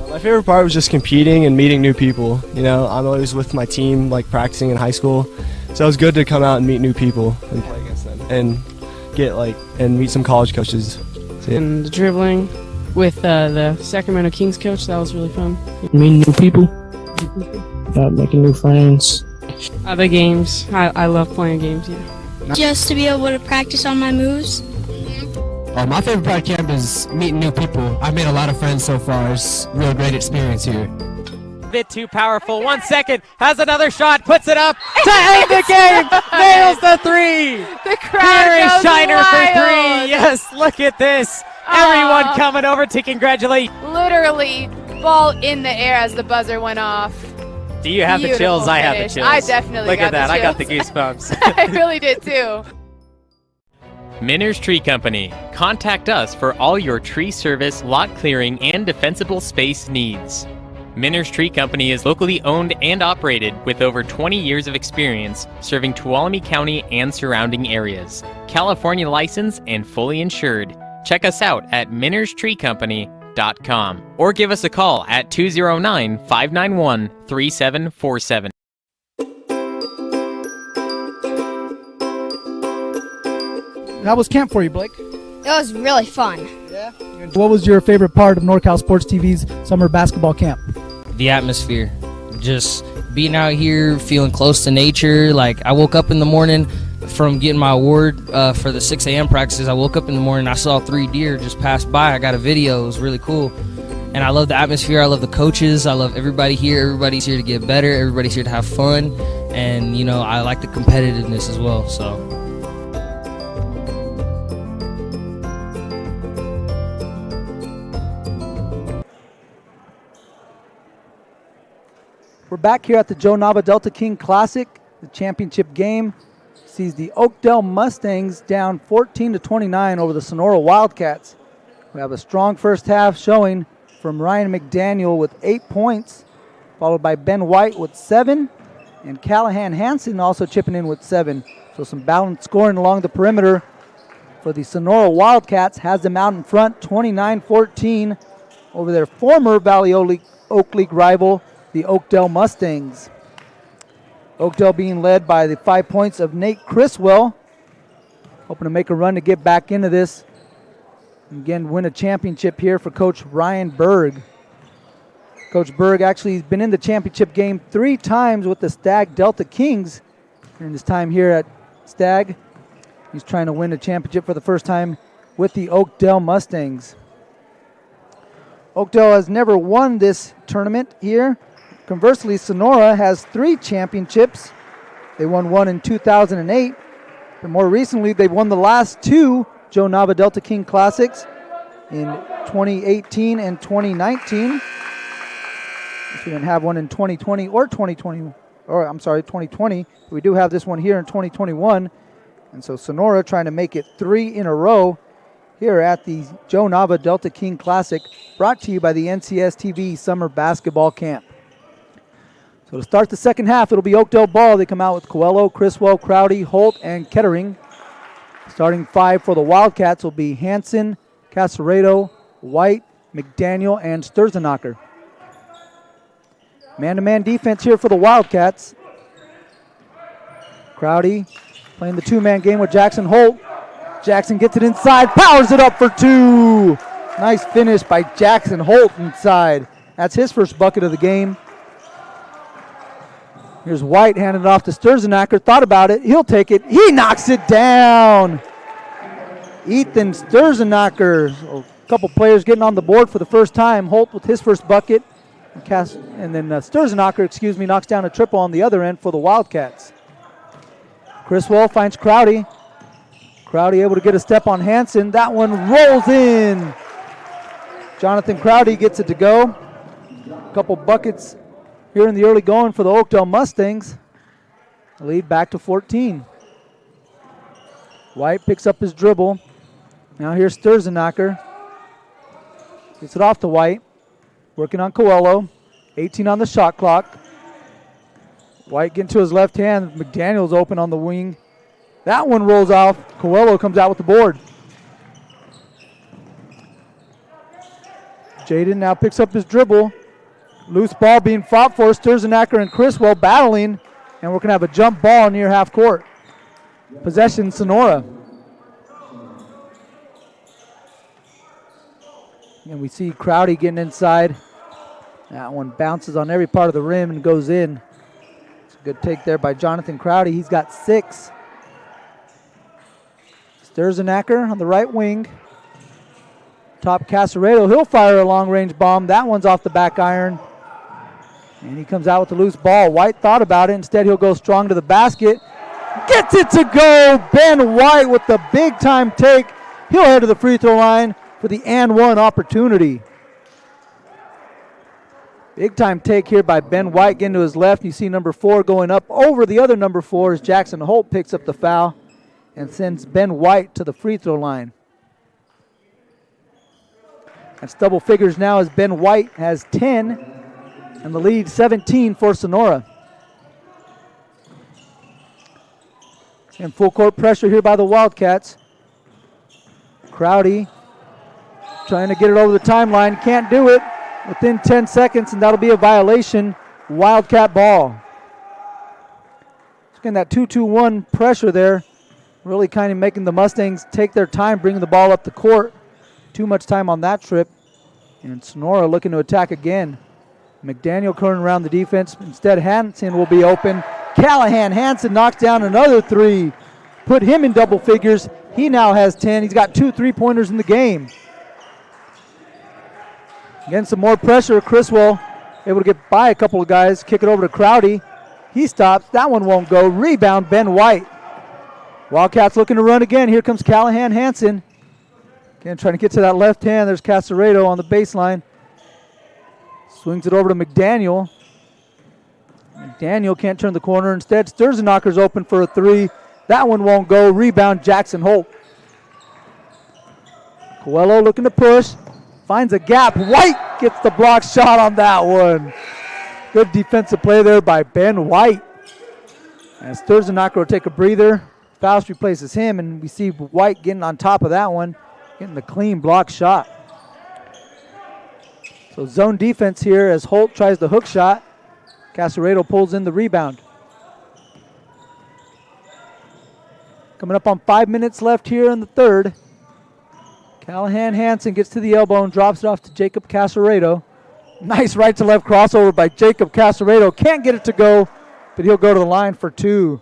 G: My favorite part was just competing and meeting new people. You know, I'm always with my team, like practicing in high school, so it was good to come out and meet new people and play against them and get and meet some college coaches.
H: And the dribbling with the Sacramento Kings coach, that was really fun. Meeting new people, making new friends. The games, I love playing games. Yeah.
D: Just to be able to practice on my moves.
I: My favorite part of camp is meeting new people. I've made a lot of friends so far. It's a real great experience here.
F: Bit too powerful. 1 second. Has another shot. Puts it up to end the game. Nails the three.
J: The crowd
F: Here is
J: goes
F: Shiner
J: wild.
F: for three. Yes, look at this. Everyone coming over to congratulate.
J: Literally, ball in the air as the buzzer went off.
F: Do you have the chills? I have the chills.
J: I definitely
F: Look
J: got
F: at that.
J: the
F: I got the
J: chills.
F: goosebumps.
J: I really did too.
F: Minner's Tree Company. Contact us for all your tree service, lot clearing, and defensible space needs. Minner's Tree Company is locally owned and operated with over 20 years of experience serving Tuolumne County and surrounding areas. California licensed and fully insured. Check us out at minnerstreecompany.com. overnightsleepawaybasketballsport.com or give us a call at 209-591-3747.
C: How was camp for you, Blake?
N: It was really fun.
C: Yeah. What was your favorite part of NorCal Sports TV's summer basketball camp?
E: The atmosphere. Just being out here, feeling close to nature. Like, I woke up in the morning from getting my award for the 6 a.m. practices. I woke up in the morning, I saw 3 deer just pass by. I got a video. It was really cool. And I love the atmosphere. I love the coaches. I love everybody here. Everybody's here to get better. Everybody's here to have fun. And, you know, I like the competitiveness as well. So.
A: We're back here at the Joe Nava Delta King Classic. The championship game sees the Oakdale Mustangs down 14-29 over the Sonora Wildcats. We have a strong first half showing from Ryan McDaniel with 8 points, followed by Ben White with 7, and Callahan Hansen also chipping in with 7. So some balanced scoring along the perimeter for the Sonora Wildcats has them out in front 29-14 over their former Valley Oak League rival, the Oakdale Mustangs. Oakdale being led by the 5 points of Nate Criswell, hoping to make a run to get back into this. And again, win a championship here for Coach Ryan Berg. Coach Berg actually has been in the championship game 3 times with the Stag Delta Kings during his time here at Stag. He's trying to win a championship for the first time with the Oakdale Mustangs. Oakdale has never won this tournament here. Conversely, Sonora has 3 championships. They won 1 in 2008. But more recently, they've won the last 2 Joe Nava Delta King Classics in 2018 and 2019. We didn't have one in 2020 or 2020. Or I'm sorry, 2020. We do have this one here in 2021. And so Sonora trying to make it 3 in a row here at the Joe Nava Delta King Classic, brought to you by the NCS TV Summer Basketball Camp. So to start the second half, it'll be Oakdale ball. They come out with Coelho, Criswell, Crowdy, Holt, and Kettering. Starting 5 for the Wildcats will be Hansen, Casaredo, White, McDaniel, and Sturzenacher. Man-to-man defense here for the Wildcats. Crowdy playing the 2-man game with Jackson Holt. Jackson gets it inside, powers it up for 2. Nice finish by Jackson Holt inside. That's his first bucket of the game. Here's White handing it off to Sturzenacher. Thought about it. He'll take it. He knocks it down. Ethan Sturzenacher. So a couple players getting on the board for the first time. Holt with his first bucket. And then Sturzenacher, knocks down a triple on the other end for the Wildcats. Criswell finds Crowdy. Crowdy able to get a step on Hansen. That one rolls in. Jonathan Crowdy gets it to go. A couple buckets here in the early going for the Oakdale Mustangs. Lead back to 14. White picks up his dribble. Now here's Sturzenacher. Gets it off to White. Working on Coelho. 18 on the shot clock. White getting to his left hand. McDaniel's open on the wing. That one rolls off. Coelho comes out with the board. Jaden now picks up his dribble. Loose ball being fought for. Sturzenacher and Criswell battling. And we're going to have a jump ball near half court. Possession Sonora. And we see Crowdy getting inside. That one bounces on every part of the rim and goes in. It's a good take there by Jonathan Crowdy. He's got 6. Sturzenacher on the right wing. Top Casaredo. He'll fire a long-range bomb. That one's off the back iron. And he comes out with the loose ball. White thought about it. Instead, he'll go strong to the basket. Gets it to go. Ben White with the big-time take. He'll head to the free throw line for the and one opportunity. Big-time take here by Ben White getting to his left. You see number 4 going up over the other number 4 as Jackson Holt picks up the foul and sends Ben White to the free throw line. That's double figures now as Ben White has 10 and the lead 17 for Sonora. And full court pressure here by the Wildcats. Crowdy trying to get it over the timeline. Can't do it within 10 seconds, and that'll be a violation. Wildcat ball. Getting that 2-2-1 pressure there. Really kind of making the Mustangs take their time bringing the ball up the court. Too much time on that trip. And Sonora looking to attack again. McDaniel curling around the defense. Instead, Hansen will be open. Callahan Hansen knocks down another three. Put him in double figures. He now has 10. He's got 2 3-pointers in the game. Again, some more pressure. Criswell able to get by a couple of guys. Kick it over to Crowdy. He stops. That one won't go. Rebound, Ben White. Wildcats looking to run again. Here comes Callahan Hansen. Again, trying to get to that left hand. There's Casaredo on the baseline. Swings it over to McDaniel. McDaniel can't turn the corner. Instead, Sturzenacker's open for a three. That one won't go. Rebound, Jackson Holt. Coelho looking to push. Finds a gap. White gets the block shot on that one. Good defensive play there by Ben White. And Sturzenacker will take a breather. Faust replaces him, and we see White getting on top of that one, getting the clean block shot. So zone defense here as Holt tries the hook shot. Casaredo pulls in the rebound. Coming up on 5 minutes left here in the third. Callahan Hansen gets to the elbow and drops it off to Jacob Casaredo. Nice right to left crossover by Jacob Casaredo. Can't get it to go, but he'll go to the line for two.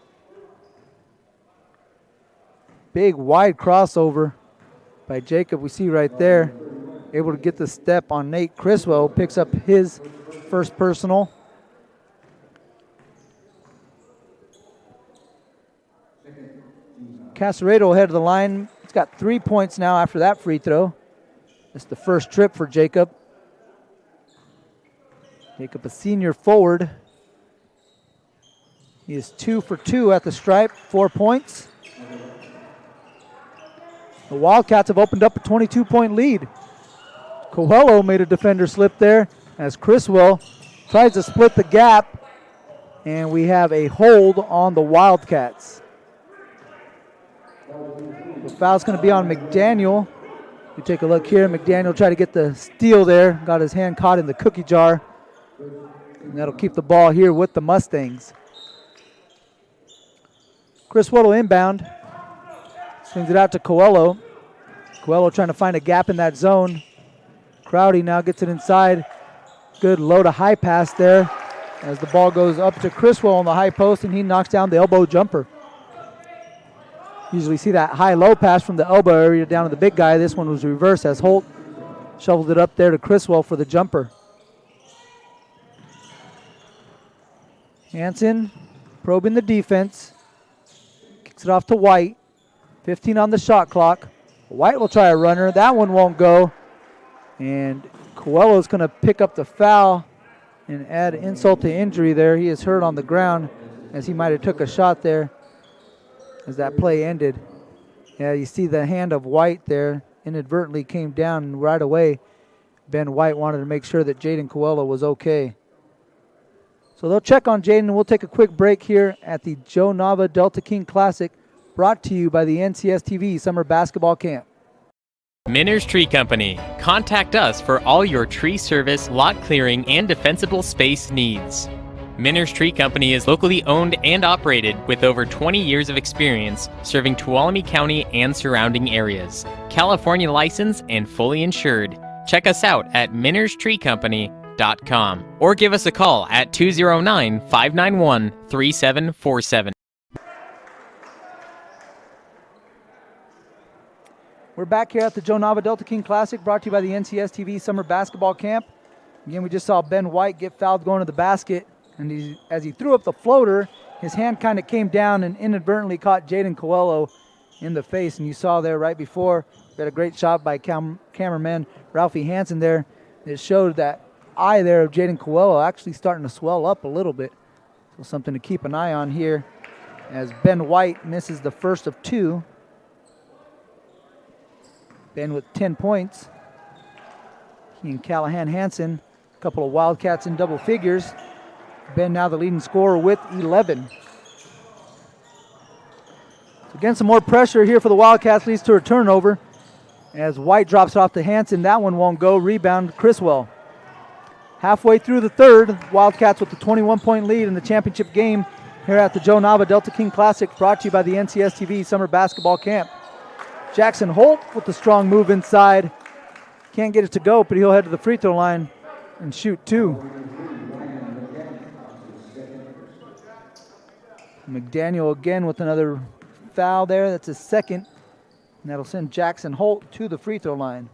A: Big wide crossover by Jacob. We see right there. Able to get the step on Nate Criswell. Picks up his first personal. Casaredo will head to the line. He's got 3 points now after that free throw. That's the first trip for Jacob. Jacob, a senior forward. He is 2 for 2 at the stripe, 4 points. The Wildcats have opened up a 22-point lead. Coelho made a defender slip there as Criswell tries to split the gap, and we have a hold on the Wildcats. The foul's going to be on McDaniel. You take a look here. McDaniel tried to get the steal there. Got his hand caught in the cookie jar. And that'll keep the ball here with the Mustangs. Criswell will inbound. Swings it out to Coelho. Coelho trying to find a gap in that zone. Crowdy now gets it inside. Good low to high pass there as the ball goes up to Criswell on the high post, and he knocks down the elbow jumper. Usually see that high-low pass from the elbow area down to the big guy. This one was reversed as Holt shoveled it up there to Criswell for the jumper. Hansen probing the defense. Kicks it off to White. 15 on the shot clock. White will try a runner. That one won't go. And Coelho's going to pick up the foul and add insult to injury there. He is hurt on the ground as he might have took a shot there as that play ended. Yeah, you see the hand of White there inadvertently came down, and right away Ben White wanted to make sure that Jaden Coelho was okay. So they'll check on Jaden, and we'll take a quick break here at the Joe Nava Delta King Classic, brought to you by the NCS TV Summer Basketball Camp.
F: Minners Tree Company. Contact us for all your tree service, lot clearing, and defensible space needs. Minners Tree Company is locally owned and operated with over 20 years of experience serving Tuolumne County and surrounding areas. California licensed and fully insured. Check us out at minnerstreecompany.com or give us a call at 209-591-3747.
A: We're back here at the Joe Nava Delta King Classic, brought to you by the NCS TV Summer Basketball Camp. Again, we just saw Ben White get fouled going to the basket, and as he threw up the floater, his hand kind of came down and inadvertently caught Jaden Coelho in the face. And you saw there right before, we had a great shot by cameraman Ralphie Hansen there. It showed that eye there of Jaden Coelho actually starting to swell up a little bit. So something to keep an eye on here as Ben White misses the first of two. Ben with 10 points. He and Callahan Hansen, a couple of Wildcats in double figures. Ben now the leading scorer with 11. So again, some more pressure here for the Wildcats, leads to a turnover. As White drops it off to Hanson, that one won't go. Rebound, Criswell. Halfway through the third, Wildcats with the 21-point lead in the championship game here at the Joe Nava Delta King Classic, brought to you by the NCS TV Summer Basketball Camp. Jackson Holt with the strong move inside. Can't get it to go, but he'll head to the free throw line and shoot two. McDaniel again with another foul there. That's his second. And that'll send Jackson Holt to the free throw line.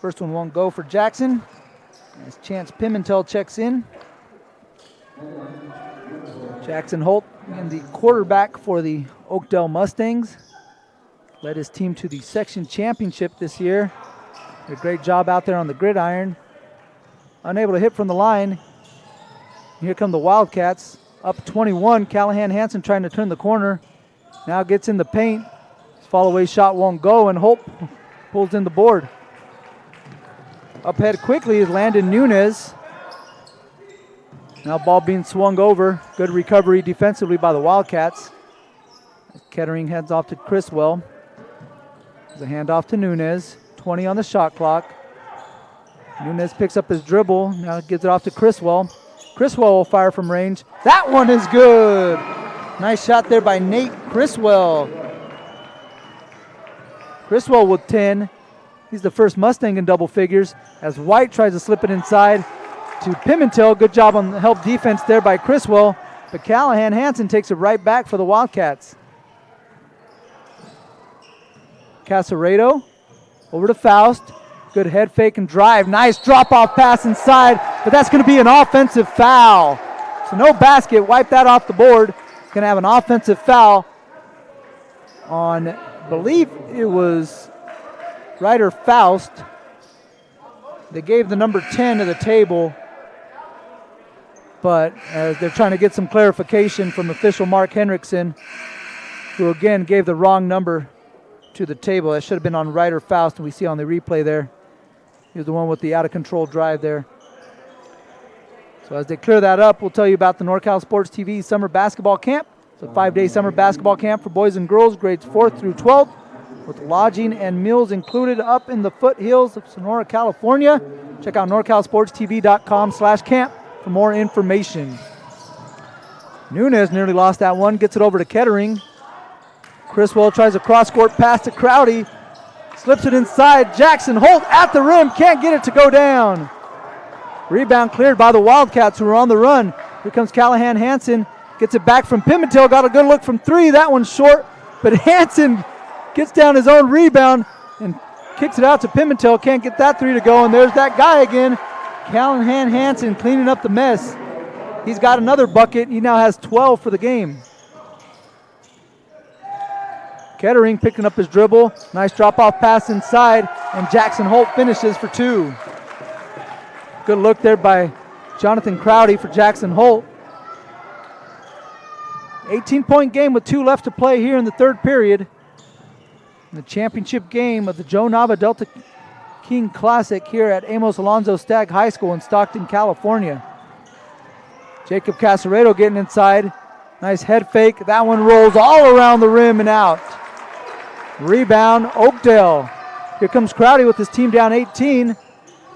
A: First one won't go for Jackson. As Chance Pimentel checks in. Jackson Holt, and the quarterback for the Oakdale Mustangs. Led his team to the section championship this year. Did a great job out there on the gridiron. Unable to hit from the line. Here come the Wildcats. Up 21. Callahan Hanson trying to turn the corner. Now gets in the paint. His fall-away shot won't go, and Holt pulls in the board. Up ahead quickly is Landon Nunez. Now ball being swung over. Good recovery defensively by the Wildcats. Kettering heads off to Criswell. There's a handoff to Nunez. 20 on the shot clock. Nunez picks up his dribble. Now gives it off to Criswell. Criswell will fire from range. That one is good. Nice shot there by Nate Criswell. Criswell with 10. He's the first Mustang in double figures as White tries to slip it inside to Pimentel. Good job on the help defense there by Criswell. But Callahan Hanson takes it right back for the Wildcats. Casaredo over to Faust. Good head fake and drive. Nice drop-off pass inside, but that's going to be an offensive foul. So no basket. Wipe that off the board. Going to have an offensive foul on, I believe it was Ryder Faust. They gave the number 10 to the table, but as they're trying to get some clarification from official Mark Henriksen, who again gave the wrong number to the table. That should have been on Ryder Faust, and we see on the replay there. He was the one with the out-of-control drive there. So as they clear that up, we'll tell you about the NorCal Sports TV Summer Basketball Camp. It's a 5-day summer basketball camp for boys and girls, grades 4th through 12th, with lodging and meals included up in the foothills of Sonora, California. Check out norcalsportstv.com/camp for more information. Nunez nearly lost that one, gets it over to Kettering. Criswell tries a cross-court pass to Crowdy. Slips it inside. Jackson Holt at the rim. Can't get it to go down. Rebound cleared by the Wildcats, who are on the run. Here comes Callahan Hanson. Gets it back from Pimentel. Got a good look from three. That one's short. But Hanson gets down his own rebound and kicks it out to Pimentel. Can't get that three to go. And there's that guy again. Callahan Hanson cleaning up the mess. He's got another bucket. He now has 12 for the game. Kettering picking up his dribble. Nice drop-off pass inside, and Jackson Holt finishes for two. Good look there by Jonathan Crowdy for Jackson Holt. 18-point game with 2 left to play here in the third period. In the championship game of the Joe Nava Delta King Classic here at Amos Alonzo Stagg High School in Stockton, California. Jacob Casaredo getting inside. Nice head fake. That one rolls all around the rim and out. Rebound, Oakdale. Here comes Crowdy with his team down 18.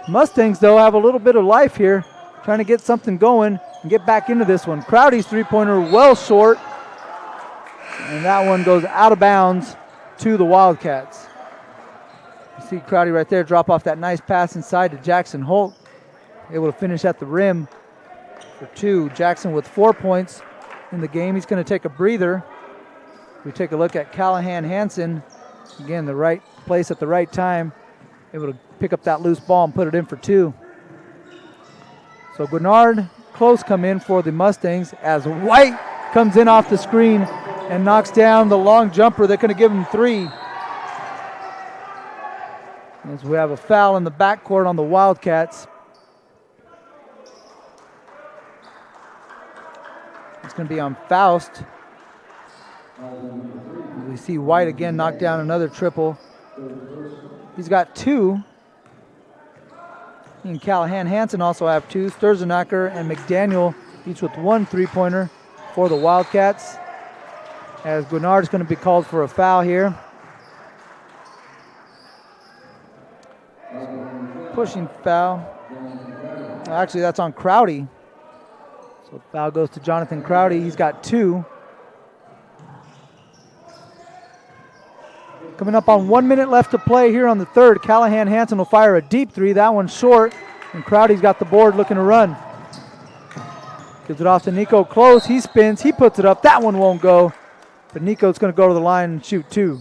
A: Mustangs, though, have a little bit of life here, trying to get something going and get back into this one. Crowdy's three-pointer well short, and that one goes out of bounds to the Wildcats. You see Crowdy right there drop off that nice pass inside to Jackson Holt, able to finish at the rim for 2. Jackson with 4 points in the game. He's going to take a breather. We take a look at Callahan Hanson. Again, the right place at the right time. Able to pick up that loose ball and put it in for 2. So Gwinnard close come in for the Mustangs as White comes in off the screen and knocks down the long jumper. They're going to give him 3. As we have a foul in the backcourt on the Wildcats. It's going to be on Faust. We see White again knock down another triple. He's got 2. And Callahan Hanson also have 2. Sturzenacker and McDaniel each with 1 3-pointer for the Wildcats. As Gwinnard's going to be called for a foul here. pushing foul. Actually, that's on Crowdy. So foul goes to Jonathan Crowdy. He's got 2. Coming up on 1 minute left to play here on the third. Callahan Hansen will fire a deep 3. That one's short. And Crowdy's got the board looking to run. Gives it off to Nico Close. He spins. He puts it up. That one won't go. But Nico's going to go to the line and shoot 2.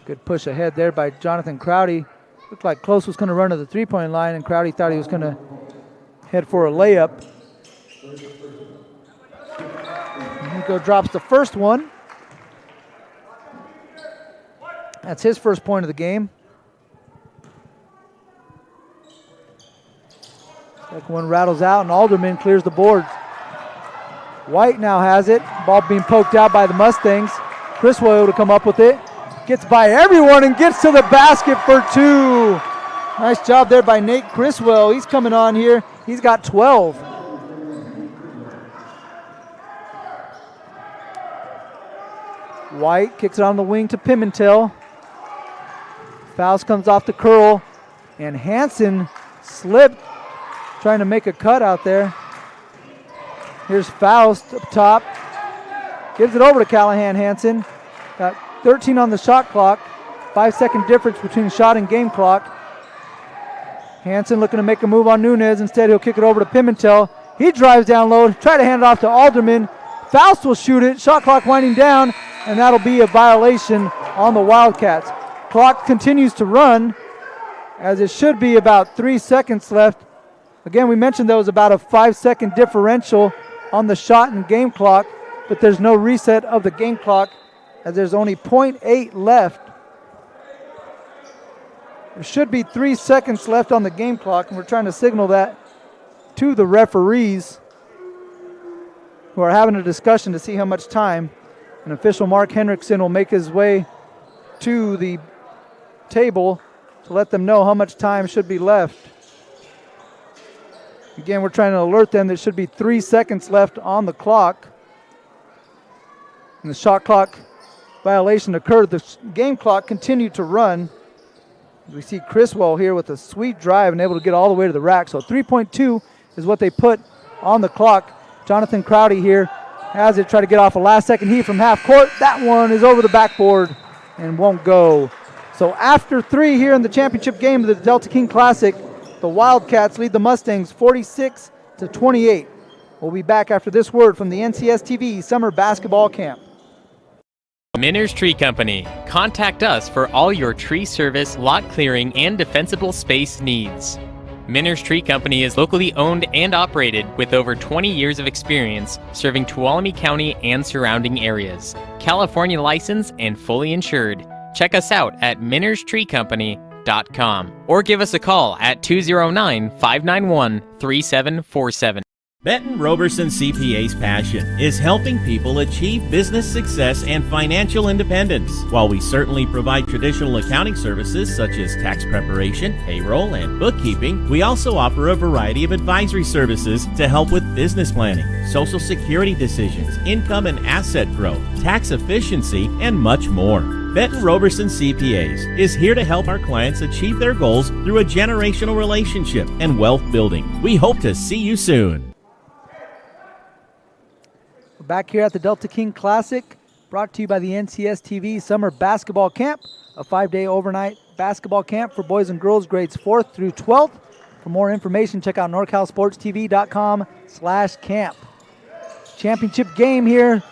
A: Good push ahead there by Jonathan Crowdy. Looked like Close was going to run to the three-point line, and Crowdy thought he was going to head for a layup. Nico drops the first one. That's his first point of the game. Second one rattles out, and Alderman clears the boards. White now has it. Ball being poked out by the Mustangs. Criswell able to come up with it. Gets by everyone and gets to the basket for 2. Nice job there by Nate Criswell. He's coming on here. He's got 12. White kicks it on the wing to Pimentel. Faust comes off the curl, and Hansen slipped, trying to make a cut out there. Here's Faust up top. Gives it over to Callahan Hansen. Got 13 on the shot clock. 5-second difference between shot and game clock. Hansen looking to make a move on Nunez. Instead, he'll kick it over to Pimentel. He drives down low, try to hand it off to Alderman. Faust will shoot it. Shot clock winding down, and that'll be a violation on the Wildcats. Clock continues to run, as it should be about 3 seconds left. Again, we mentioned there was about a 5-second differential on the shot and game clock, but there's no reset of the game clock, as there's only 0.8 left. There should be 3 seconds left on the game clock, and we're trying to signal that to the referees, who are having a discussion to see how much time. And official Mark Henriksen will make his way to the table to let them know how much time should be left. Again, we're trying to alert them there should be 3 seconds left on the clock. And the shot clock violation occurred. The game clock continued to run. We see Criswell here with a sweet drive and able to get all the way to the rack. So 3.2 is what they put on the clock. Jonathan Crowdy here has it, try to get off a last-second heat from half court. That one is over the backboard and won't go. So after 3 here in the championship game of the Delta King Classic, the Wildcats lead the Mustangs 46-28. We'll be back after this word from the NCS TV Summer Basketball Camp.
F: Minners Tree Company. Contact us for all your tree service, lot clearing, and defensible space needs. Minners Tree Company is locally owned and operated with over 20 years of experience serving Tuolumne County and surrounding areas. California licensed and fully insured. Check us out at minnerstreecompany.com or give us a call at 209-591-3747.
K: Benton Roberson CPA's passion is helping people achieve business success and financial independence. While we certainly provide traditional accounting services such as tax preparation, payroll, and bookkeeping, we also offer a variety of advisory services to help with business planning, Social Security decisions, income and asset growth, tax efficiency, and much more. Benton Roberson CPAs is here to help our clients achieve their goals through a generational relationship and wealth building. We hope to see you soon.
A: We're back here at the Delta King Classic, brought to you by the NCS TV Summer Basketball Camp, a 5-day overnight basketball camp for boys and girls grades 4th through 12th. For more information, check out norcalsportstv.com/camp. Championship game here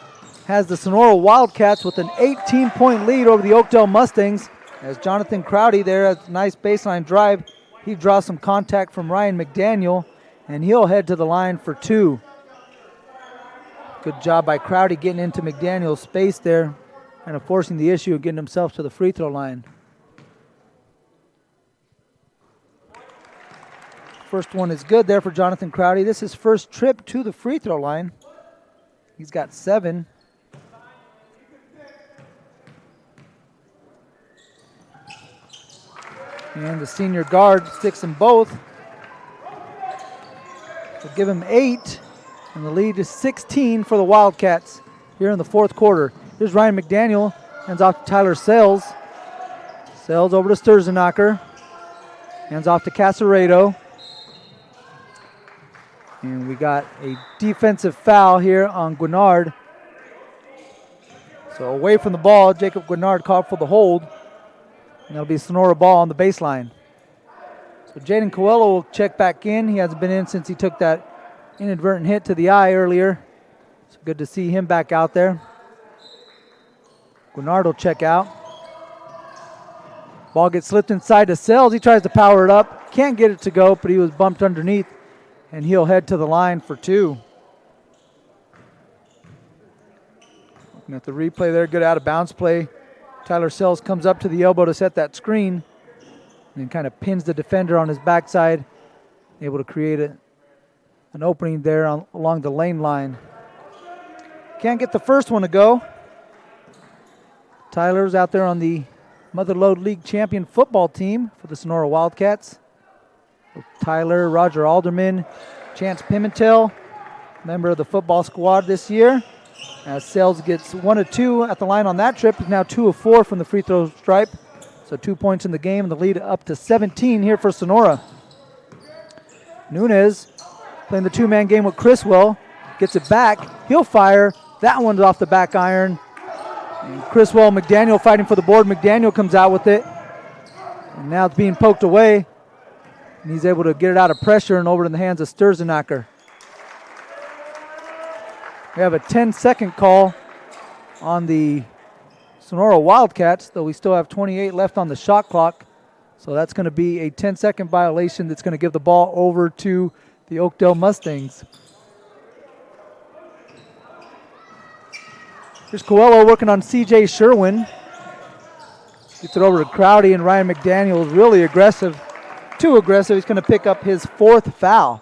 A: has the Sonora Wildcats with an 18-point lead over the Oakdale Mustangs, as Jonathan Crowdy there has a nice baseline drive. He draws some contact from Ryan McDaniel, and he'll head to the line for 2. Good job by Crowdy getting into McDaniel's space there and forcing the issue of getting himself to the free throw line. First one is good there for Jonathan Crowdy. This is his first trip to the free throw line. He's got 7. And the senior guard sticks them both. They'll give him 8. And the lead is 16 for the Wildcats here in the fourth quarter. Here's Ryan McDaniel, hands off to Tyler Sales. Sells over to Sturzenacker. Hands off to Casaredo. And we got a defensive foul here on Guinard. So away from the ball, Jacob Guinard called for the hold. And that'll be Sonora ball on the baseline. So Jaden Coelho will check back in. He hasn't been in since he took that inadvertent hit to the eye earlier. So good to see him back out there. Guinard will check out. Ball gets slipped inside to Sells. He tries to power it up. Can't get it to go, but he was bumped underneath. And he'll head to the line for 2. Looking at the replay there, good out of bounds play. Tyler Sells comes up to the elbow to set that screen and kind of pins the defender on his backside, able to create an opening there along the lane line. Can't get the first one to go. Tyler's out there on the Motherlode League champion football team for the Sonora Wildcats. Tyler, Roger Alderman, Chance Pimentel, member of the football squad this year. As Sells gets 1 of 2 at the line on that trip, he's now 2 of 4 from the free throw stripe. So 2 points in the game, and the lead up to 17 here for Sonora. Nunez playing the 2-man game with Criswell, gets it back. He'll fire. That one's off the back iron. And Criswell, McDaniel fighting for the board. McDaniel comes out with it. And now it's being poked away. And he's able to get it out of pressure and over in the hands of Sturzenacker. We have a 10-second call on the Sonora Wildcats, though we still have 28 left on the shot clock. So that's going to be a 10-second violation that's going to give the ball over to the Oakdale Mustangs. Here's Coelho working on C.J. Sherwin. Gets it over to Crowdy, and Ryan McDaniel is really aggressive. Too aggressive. He's going to pick up his 4th foul.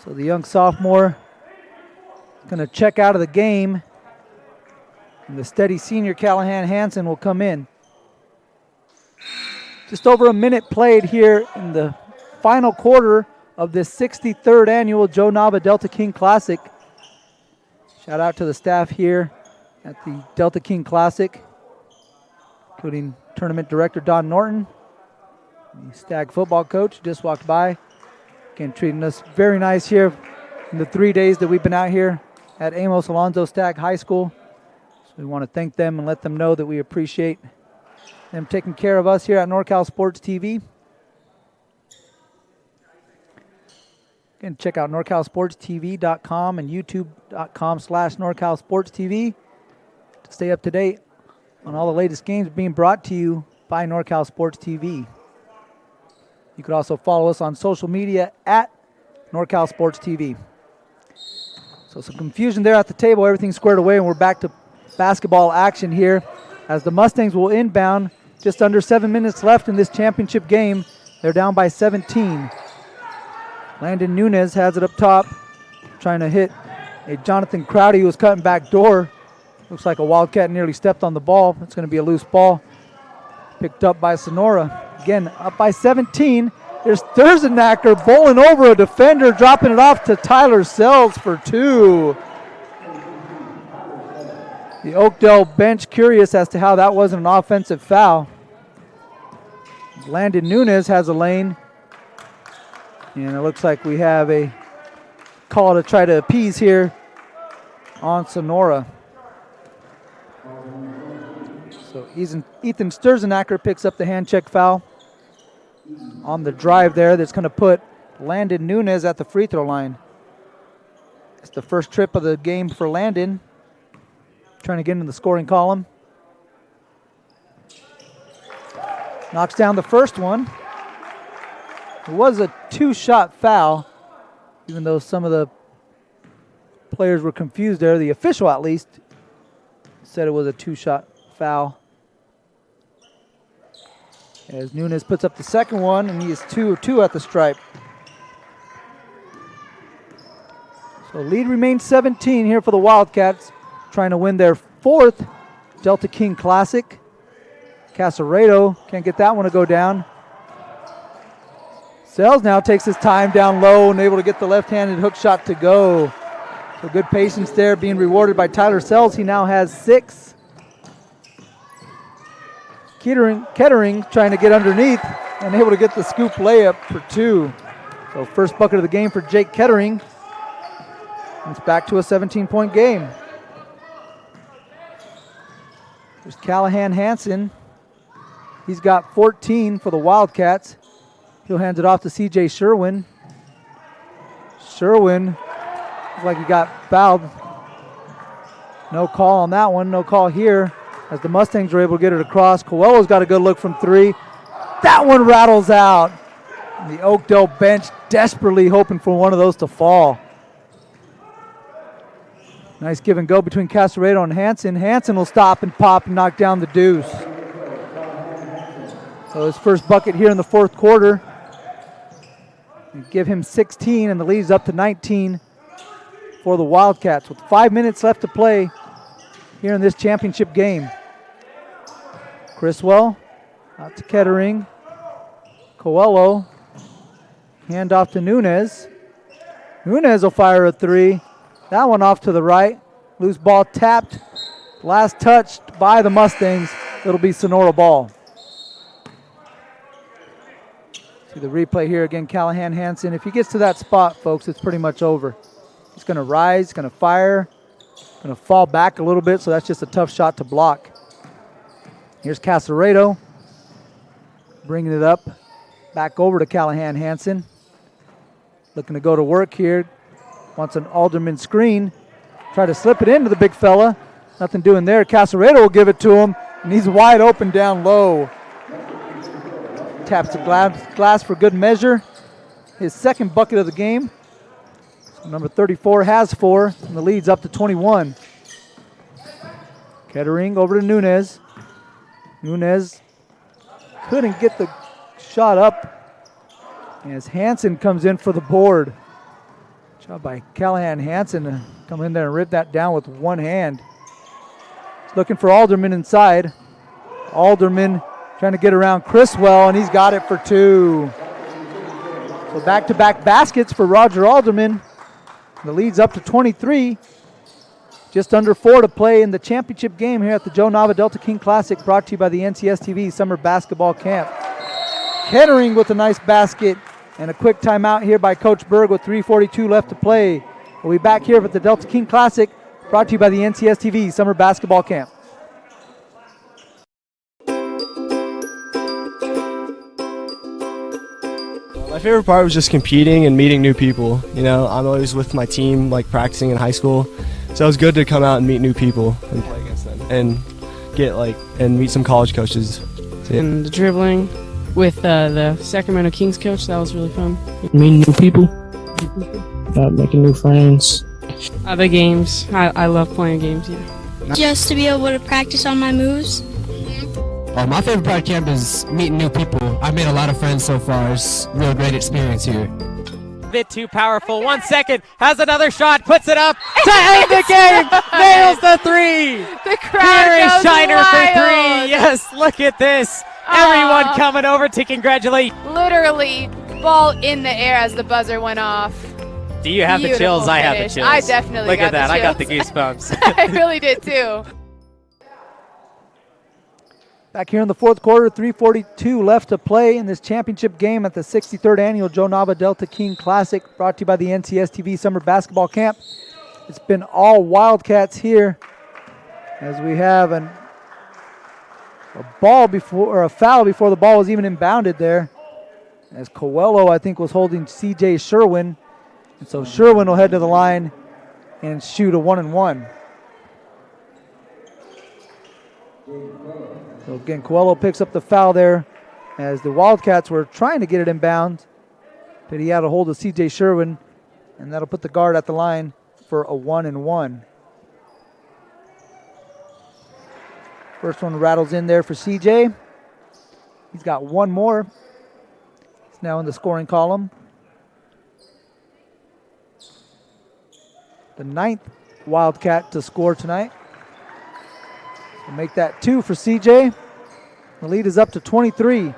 A: So the young sophomore is going to check out of the game. And the steady senior Callahan Hansen will come in. Just over a minute played here in the final quarter of this 63rd annual Joe Nava Delta King Classic. Shout out to the staff here at the Delta King Classic, including tournament director Don Norton, the Stag football coach just walked by. Again, treating us very nice here in the 3 days that we've been out here at Amos Alonzo Stag High School. So we want to thank them and let them know that we appreciate them taking care of us here at NorCal Sports TV. Again, check out NorCalSportsTV.com and YouTube.com/NorCalSportsTV to stay up to date on all the latest games being brought to you by NorCal Sports TV. You could also follow us on social media at NorCal Sports TV. So some confusion there at the table. Everything's squared away, and we're back to basketball action here as the Mustangs will inbound. Just under 7 minutes left in this championship game. They're down by 17. Landon Nunez has it up top, trying to hit a Jonathan Crowdy who was cutting back door. Looks like a Wildcat nearly stepped on the ball. It's going to be a loose ball. Picked up by Sonora. Again, up by 17. There's Sturzenacker bowling over a defender, dropping it off to Tyler Sells for 2. The Oakdale bench curious as to how that wasn't an offensive foul. Landon Nunez has a lane. And it looks like we have a call to try to appease here on Sonora. So Ethan Sturzenacker picks up the hand check foul on the drive there. That's going to put Landon Nunez at the free throw line. It's the first trip of the game for Landon. Trying to get into the scoring column. Knocks down the first one. It was a 2-shot foul, even though some of the players were confused there. The official, at least, said it was a 2-shot foul. As Nunez puts up the second one, and he is 2 of 2 at the stripe. So lead remains 17 here for the Wildcats, trying to win their 4th Delta King Classic. Casaredo can't get that one to go down. Sells now takes his time down low and able to get the left-handed hook shot to go. So good patience there being rewarded by Tyler Sells. He now has 6. Kettering trying to get underneath and able to get the scoop layup for 2. So first bucket of the game for Jake Kettering. It's back to a 17-point game. There's Callahan Hansen. He's got 14 for the Wildcats. He'll hand it off to C.J. Sherwin. Sherwin looks like he got fouled. No call on that one. No call here as the Mustangs were able to get it across. Coelho's got a good look from 3. That one rattles out. The Oakdale bench desperately hoping for one of those to fall. Nice give and go between Casaredo and Hansen. Hansen will stop and pop and knock down the deuce. So his first bucket here in the fourth quarter. And give him 16, and the lead is up to 19 for the Wildcats with 5 minutes left to play here in this championship game. Criswell out to Kettering. Coelho. Hand off to Nunez. Nunez will fire a 3. That one off to the right. Loose ball tapped. Last touched by the Mustangs. It'll be Sonora ball. See the replay here again. Callahan Hansen. If he gets to that spot, folks, it's pretty much over. He's going to rise, going to fire, going to fall back a little bit, so that's just a tough shot to block. Here's Casaredo. Bringing it up. Back over to Callahan Hansen. Looking to go to work here. Wants an Alderman screen. Try to slip it into the big fella. Nothing doing there. Casaredo will give it to him, and he's wide open down low. Taps the glass for good measure. His second bucket of the game. So number 34 has 4, and the lead's up to 21. Kettering over to Nunez. Nunez couldn't get the shot up as Hansen comes in for the board. Job by Callahan Hansen to come in there and rip that down with one hand. He's looking for Alderman inside. Alderman trying to get around Criswell, and he's got it for 2. So back-to-back baskets for Roger Alderman. The lead's up to 23. Just under 4 to play in the championship game here at the Joe Nava Delta King Classic, brought to you by the NCS TV Summer Basketball Camp. Kettering with a nice basket and a quick timeout here by Coach Berg with 3:42 left to play. We'll be back here at the Delta King Classic, brought to you by the NCS TV Summer Basketball Camp.
G: My favorite part was just competing and meeting new people. You know, I'm always with my team, like practicing in high school. So it was good to come out and meet new people and play against them and and meet some college coaches.
H: And the dribbling with the Sacramento Kings coach, that was really fun. Meeting new people, making new friends. The games, I love playing games, yeah.
D: Just to be able to practice on my moves.
I: My favorite part of camp is meeting new people. I've made a lot of friends so far. It's a real great experience here.
F: Bit too powerful. 1 second. Has another shot. Puts it up to end the game. Nails the 3.
J: The crowd
F: Here is
J: goes
F: Shiner
J: wild.
F: for 3. Yes, look at this. Everyone coming over to congratulate.
J: Literally, ball in the air as the buzzer went off.
F: Do you have the
J: Beautiful
F: chills? I have the
J: finish.
F: chills.
J: I definitely
F: look
J: got
F: at that.
J: the
F: I got the
J: chills.
F: goosebumps.
J: I really did too.
A: Back here in the fourth quarter, 3:42 left to play in this championship game at the 63rd Annual Joe Nava Delta King Classic, brought to you by the NCS TV Summer Basketball Camp. It's been all Wildcats here as we have a foul before the ball was even inbounded there. As Coelho, I think, was holding C.J. Sherwin. And so Sherwin will head to the line and shoot a 1-and-1. So again, Coelho picks up the foul there as the Wildcats were trying to get it inbound. But he had a hold of C.J. Sherwin, and that'll put the guard at the line for a 1-and-1. First one rattles in there for C.J. He's got one more. He's now in the scoring column. The 9th Wildcat to score tonight. We'll make that 2 for CJ. The lead is up to 23.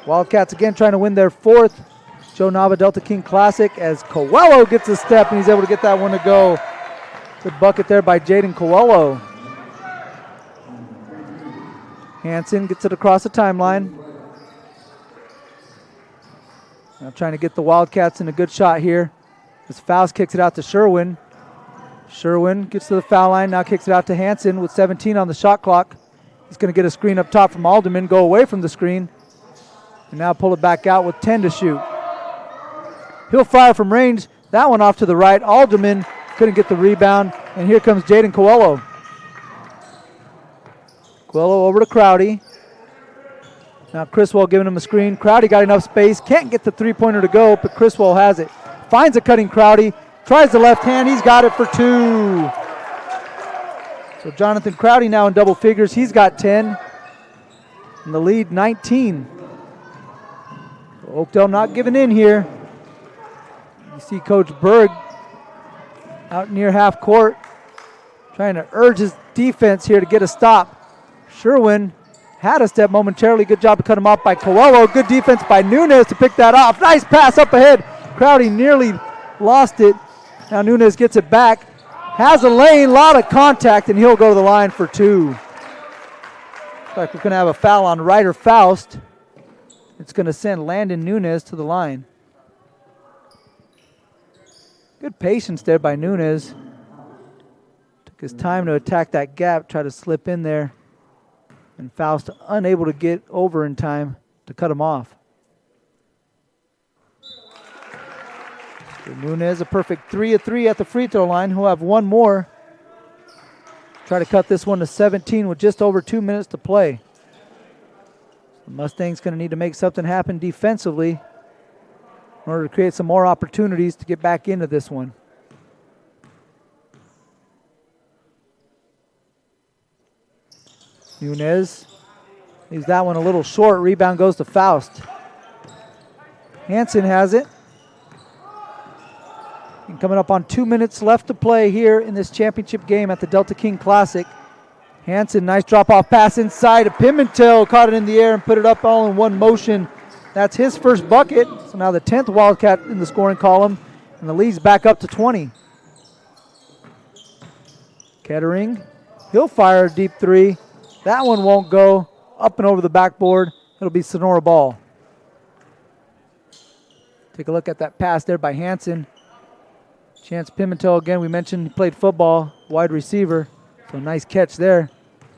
A: Wildcats again trying to win their 4th Joe Nava Delta King Classic as Coelho gets a step and he's able to get that one to go. Good bucket there by Jaden Coelho. Hanson gets it across the timeline. Now trying to get the Wildcats in a good shot here. As Faust kicks it out to Sherwin. Sherwin gets to the foul line, now kicks it out to Hanson with 17 on the shot clock. He's going to get a screen up top from Alderman, go away from the screen, and now pull it back out with 10 to shoot. He'll fire from range. That one off to the right. Alderman couldn't get the rebound, and here comes Jaden Coelho. Coelho over to Crowdy. Now Criswell giving him a screen. Crowdy got enough space. Can't get the three-pointer to go, but Criswell has it. Finds a cutting Crowdy. Tries the left hand. He's got it for 2. So Jonathan Crowdy now in double figures. He's got 10. And the lead 19. So Oakdale not giving in here. You see Coach Berg out near half court trying to urge his defense here to get a stop. Sherwin had a step momentarily. Good job to cut him off by Coelho. Good defense by Nunez to pick that off. Nice pass up ahead. Crowdy nearly lost it. Now Nunez gets it back. Has a lane, lot of contact, and he'll go to the line for 2. Looks like we're going to have a foul on Ryder Faust. It's going to send Landon Nunez to the line. Good patience there by Nunez. Took his time to attack that gap, try to slip in there. And Faust unable to get over in time to cut him off. So Nunez a perfect 3 of 3 at the free throw line. He'll have one more. Try to cut this one to 17 with just over 2 minutes to play. The Mustangs going to need to make something happen defensively in order to create some more opportunities to get back into this one. Nunez leaves that one a little short. Rebound goes to Faust. Hanson has it. And coming up on 2 minutes left to play here in this championship game at the Delta King Classic. Hanson, nice drop-off pass inside to Pimentel. Caught it in the air and put it up all in one motion. That's his first bucket. So now the 10th Wildcat in the scoring column. And the lead's back up to 20. Kettering, he'll fire a deep 3. That one won't go. Up and over the backboard. It'll be Sonora ball. Take a look at that pass there by Hanson. Chance Pimentel again, we mentioned he played football, wide receiver. So nice catch there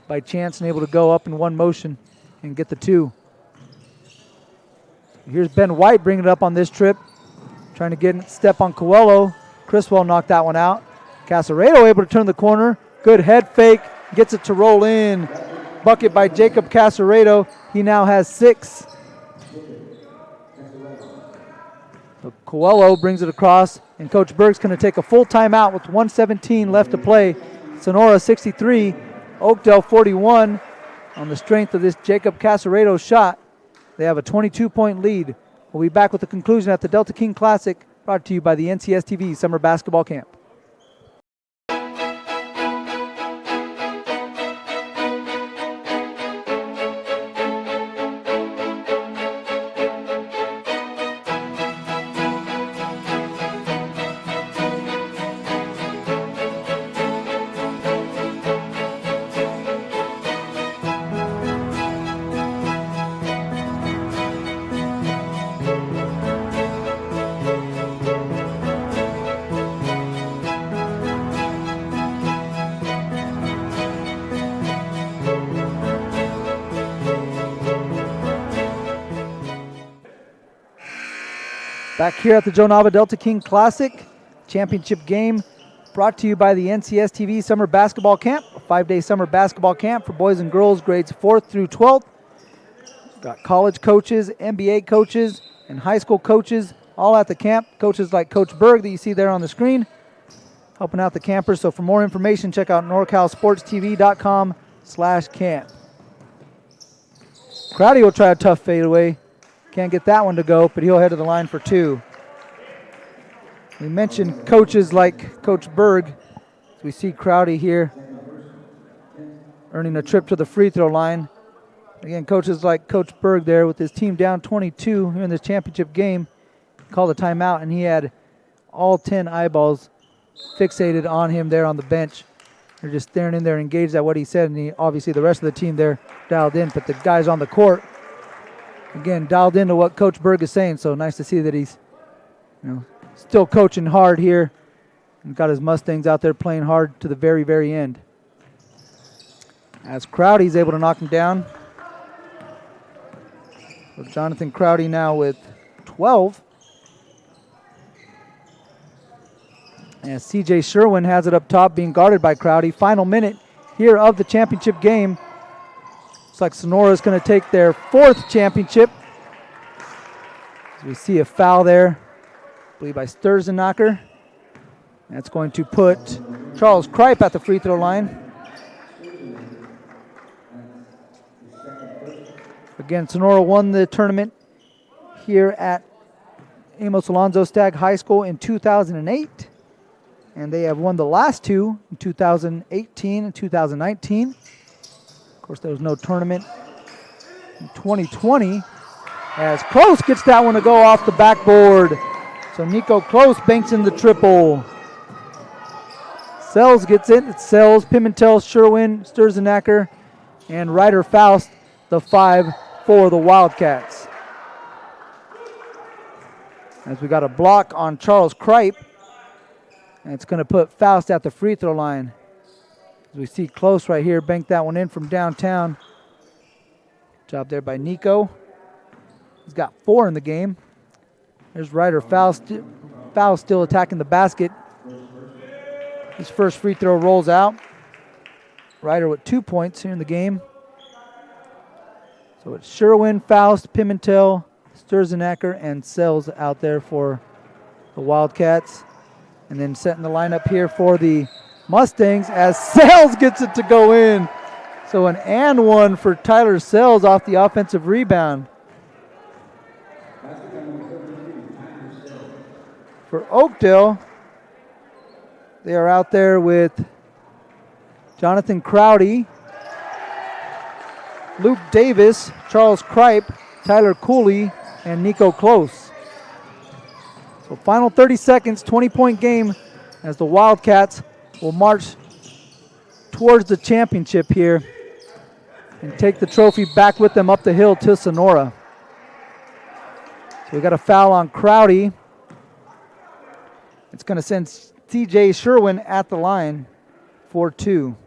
A: by Chance and able to go up in one motion and get the 2. Here's Ben White bringing it up on this trip. Trying to get a step on Coelho. Criswell knocked that one out. Casaredo able to turn the corner. Good head fake. Gets it to roll in. Bucket by Jacob Casaredo. He now has 6. So Coelho brings it across, and Coach Berg's going to take a full timeout with 1:17 left to play. Sonora 63, Oakdale 41. On the strength of this Jacob Casaredo shot, they have a 22-point lead. We'll be back with the conclusion at the Delta King Classic, brought to you by the NCS TV Summer Basketball Camp. Back here at the Joe Nava Delta King Classic championship game, brought to you by the NCS TV Summer Basketball Camp, a 5-day summer basketball camp for boys and girls grades 4th through 12th. Got college coaches, NBA coaches, and high school coaches all at the camp. Coaches like Coach Berg that you see there on the screen, helping out the campers. So for more information, check out norcalsportstv.com/camp. Crowdy will try a tough fadeaway. Can't get that one to go, but he'll head to the line for 2. We mentioned coaches like Coach Berg. We see Crowdy here earning a trip to the free throw line. Again, coaches like Coach Berg there with his team down 22 here in this championship game. Called a timeout, and he had all 10 eyeballs fixated on him there on the bench. They're just staring in there, engaged at what he said, and obviously the rest of the team there dialed in. But the guys on the court, again, dialed into what Coach Berg is saying. So nice to see that he's, still coaching hard here, and got his Mustangs out there playing hard to the very, very end. As Crowdy's able to knock him down. So Jonathan Crowdy now with 12. And CJ Sherwin has it up top, being guarded by Crowdy. Final minute here of the championship game. Looks like Sonora is going to take their 4th championship. As we see a foul there, I believe by Sturzenacker. That's going to put Charles Kripe at the free throw line. Again, Sonora won the tournament here at Amos Alonzo Stagg High School in 2008. And they have won the last 2 in 2018 and 2019. Of course, there was no tournament in 2020. As Close gets that one to go off the backboard. So Nico Close banks in the triple. Sells gets it. It's Sells, Pimentel, Sherwin, Sturzenacker, and Ryder Faust, the 5 for the Wildcats. As we got a block on Charles Kripe. And it's going to put Faust at the free throw line. As we see Close right here, bank that one in from downtown. Job there by Nico. He's got 4 in the game. There's Ryder Faust. Faust still attacking the basket. His first free throw rolls out. Ryder with 2 points here in the game. So it's Sherwin, Faust, Pimentel, Sturzenacker, and Sells out there for the Wildcats. And then setting the lineup here for the Mustangs as Sells gets it to go in. So an and one for Tyler Sells off the offensive rebound. For Oakdale, they are out there with Jonathan Crowdy, Luke Davis, Charles Kripe, Tyler Cooley, and Nico Close. So final 30 seconds, 20-point game as the Wildcats will march towards the championship here and take the trophy back with them up the hill to Sonora. So we got a foul on Crowdy. It's going to send CJ Sherwin at the line for 2.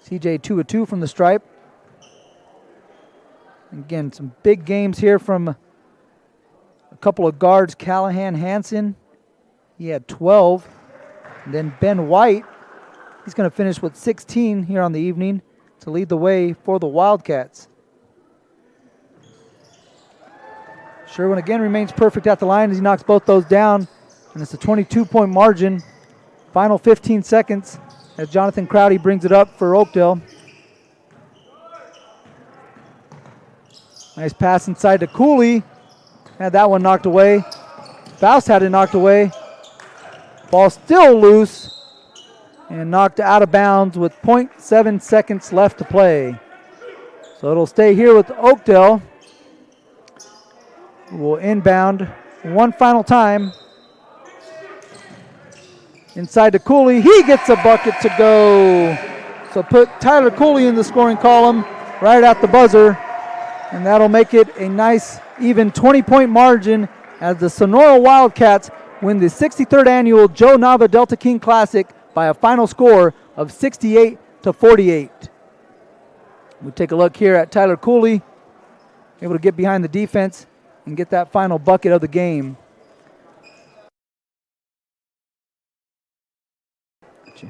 A: CJ 2 of 2 from the stripe. Again, some big games here from a couple of guards. Callahan Hansen, he had 12. And then Ben White, he's going to finish with 16 here on the evening to lead the way for the Wildcats. Sherwin again remains perfect at the line as he knocks both those down. And it's a 22-point margin. Final 15 seconds as Jonathan Crowdy brings it up for Oakdale. Nice pass inside to Cooley. Had that one knocked away. Faust had it knocked away. Ball still loose and knocked out of bounds with 0.7 seconds left to play. So it'll stay here with Oakdale. We'll inbound one final time. Inside to Cooley. He gets a bucket to go. So put Tyler Cooley in the scoring column right at the buzzer. And that'll make it a nice, even 20-point margin as the Sonora Wildcats win the 63rd annual Joe Nava Delta King Classic by a final score of 68-48. We take a look here at Tyler Cooley, able to get behind the defense and get that final bucket of the game. So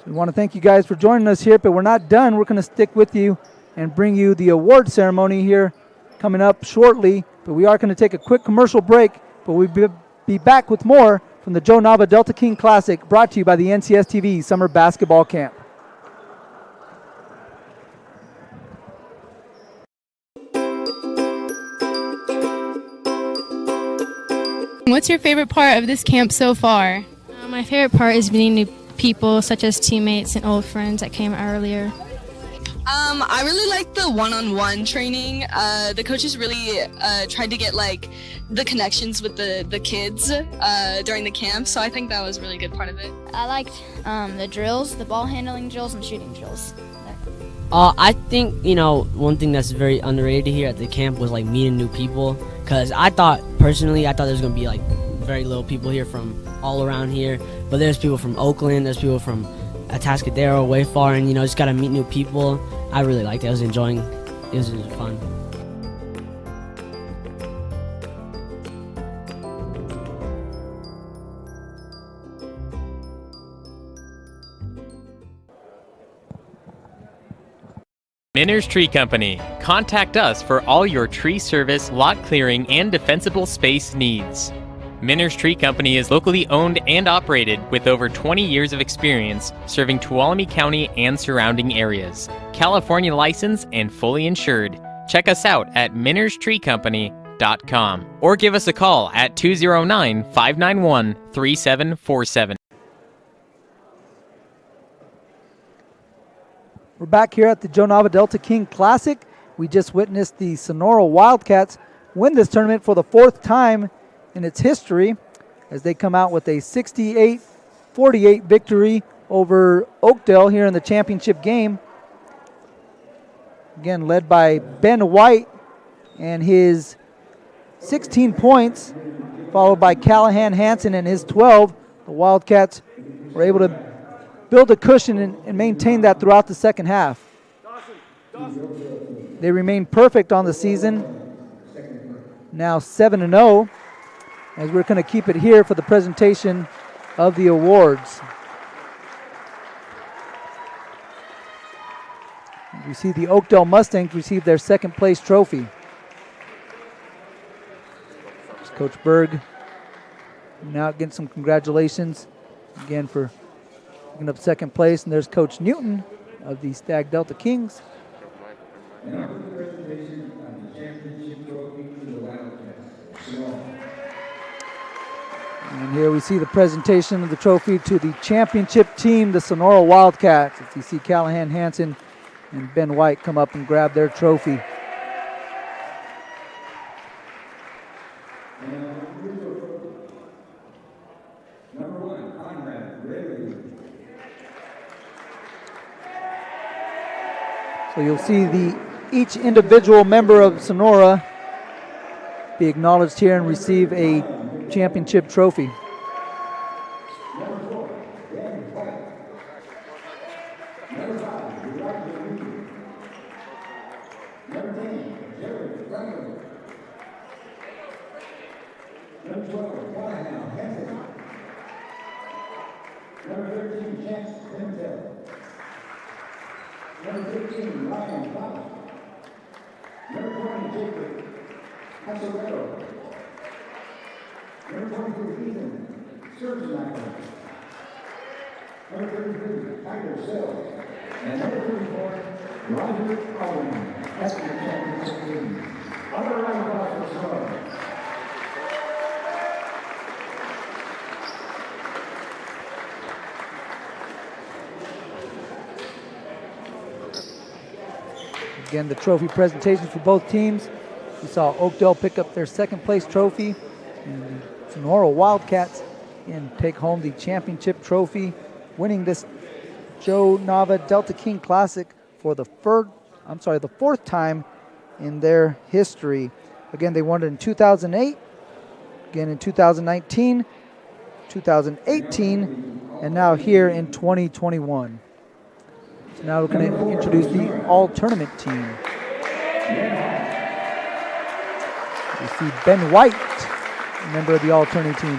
A: we want to thank you guys for joining us here, but we're not done. We're going to stick with you and bring you the award ceremony here coming up shortly. But we are going to take a quick commercial break, but we'll be back with more from the Joe Nava Delta King Classic, brought to you by the NCS TV Summer Basketball Camp.
D: What's your favorite part of this camp so far? My favorite part is meeting new people, such as teammates and old friends that came earlier.
L: I really like the one-on-one training. The coaches really tried to get like the connections with the kids during the camp, so I think that was a really good part of it.
N: I liked the drills, the ball handling drills and shooting drills.
M: I think, one thing that's very underrated here at the camp was like meeting new people, because I thought there was going to be like very little people here from all around here, but there's people from Oakland, there's people from Atascadero, way far, and just got to meet new people. I really liked it. I was enjoying it. It was fun.
F: Minner's Tree Company. Contact us for all your tree service, lot clearing, and defensible space needs. Minner's Tree Company is locally owned and operated with over 20 years of experience serving Tuolumne County and surrounding areas. California licensed and fully insured. Check us out at minnerstreecompany.com or give us a call at 209-591-3747.
A: We're back here at the Joe Nava Delta King Classic. We just witnessed the Sonora Wildcats win this tournament for the fourth time in its history as they come out with a 68-48 victory over Oakdale here in the championship game. Again, led by Ben White and his 16 points, followed by Callahan Hansen and his 12. The Wildcats were able to build a cushion and maintain that throughout the second half. They remain perfect on the season, now 7-0, as we're going to keep it here for the presentation of the awards. We see the Oakdale Mustangs receive their second place trophy. There's Coach Berg now getting some congratulations again for picking up second place, and there's Coach Newton of the Stag Delta Kings. And here we see the presentation of the trophy to the championship team, the Sonora Wildcats. As you see Callahan Hansen and Ben White come up and grab their trophy. So you'll see each individual member of Sonora be acknowledged here and receive a championship trophy. Again, the trophy presentations for both teams. We saw Oakdale pick up their second place trophy, and the Sonora Wildcats take home the championship trophy, winning this Joe Nava Delta King Classic for the fourth time in their history. Again, they won it in 2008, again in 2019, 2018, and now here in 2021. So now we're going to introduce the all-tournament team. We see Ben White, a member of the all-tournament team.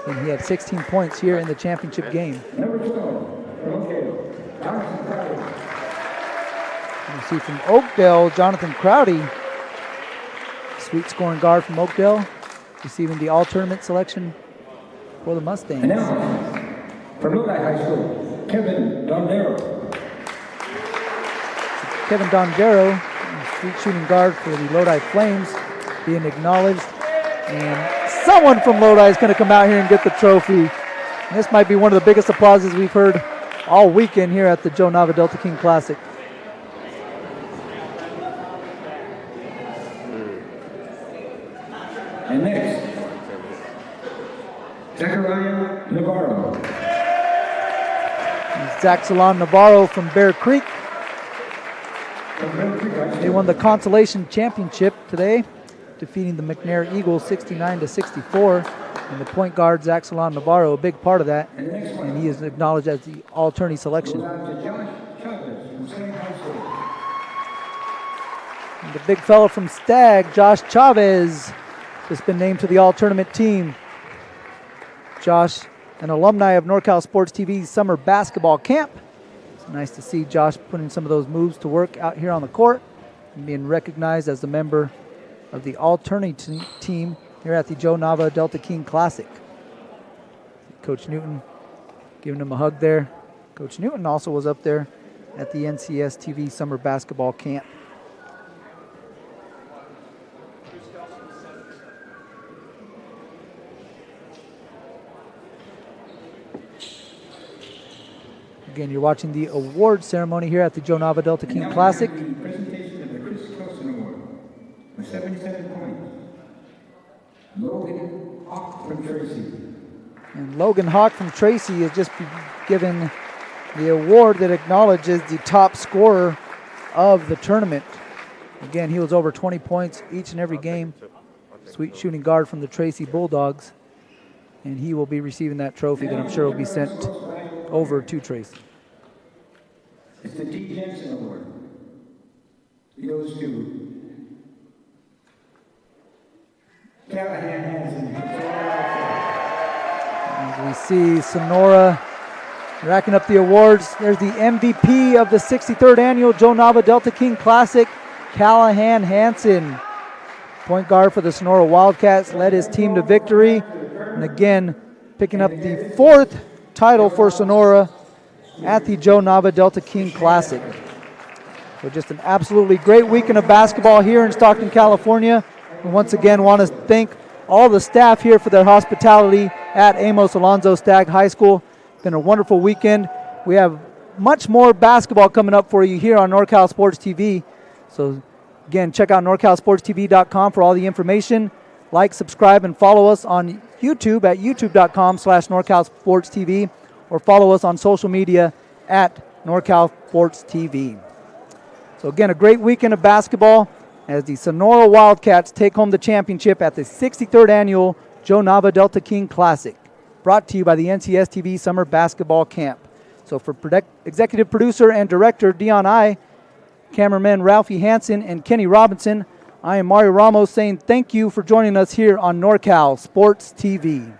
A: And he had 16 points here in the championship game. And you see from Oakdale, Jonathan Crowdy, sweet scoring guard from Oakdale, receiving the all-tournament selection for the Mustangs.
B: And now, from Lodi High School, Kevin Dondero.
A: Kevin Dondero, sweet shooting guard for the Lodi Flames, being acknowledged. And someone from Lodi is going to come out here and get the trophy. And this might be one of the biggest applauses we've heard all weekend here at the Joe Nava Delta King Classic.
B: And next, Zachariah Navarro.
A: Zach Salon Navarro from Bear Creek. They won the consolation championship today, defeating the McNair Eagles 69-64. And the point guard, Zach Salon Navarro, a big part of that. And he is acknowledged as the all-tourney selection. And the big fella from Stag, Josh Chavez, has been named to the all-tournament team. Josh, an alumni of NorCal Sports TV's summer basketball camp. It's nice to see Josh putting some of those moves to work out here on the court and being recognized as a member of the all-tournament team here at the Joe Nava Delta King Classic. Coach Newton giving him a hug there. Coach Newton also was up there at the NCS TV summer basketball camp. Again, you're watching the award ceremony here at the Joe Nava Delta King Classic.
B: Presentation of the Chris Kelson Award with 77 points. Logan Hawk from Tracy.
A: And Logan Hawk from Tracy has just been given the award that acknowledges the top scorer of the tournament. Again, he was over 20 points each and every game. Sweet shooting guard from the Tracy Bulldogs. And he will be receiving that trophy that I'm sure will be sent over to Tracy.
B: It's the T. Jensen Award. It goes to Callahan Hansen.
A: As we see Sonora racking up the awards. There's the MVP of the 63rd annual Joe Nava Delta King Classic, Callahan Hansen. Point guard for the Sonora Wildcats, led his team to victory. And again, picking up the 4th title for Sonora at the Joe Nava Delta King Classic. So just an absolutely great weekend of basketball here in Stockton, California. And once again, want to thank all the staff here for their hospitality at Amos Alonzo Stagg High School. Been a wonderful weekend. We have much more basketball coming up for you here on NorCal Sports TV. So again, check out NorCalSportsTV.com for all the information. Like, subscribe, and follow us on YouTube at youtube.com/NorCalSportsTV, or follow us on social media at NorCal Sports TV. So again, a great weekend of basketball as the Sonora Wildcats take home the championship at the 63rd annual Joe Nava Delta King Classic, brought to you by the NCS TV Summer Basketball Camp. So for executive producer and director Dion I, cameraman Ralphie Hansen and Kenny Robinson, I am Mario Ramos saying thank you for joining us here on NorCal Sports TV.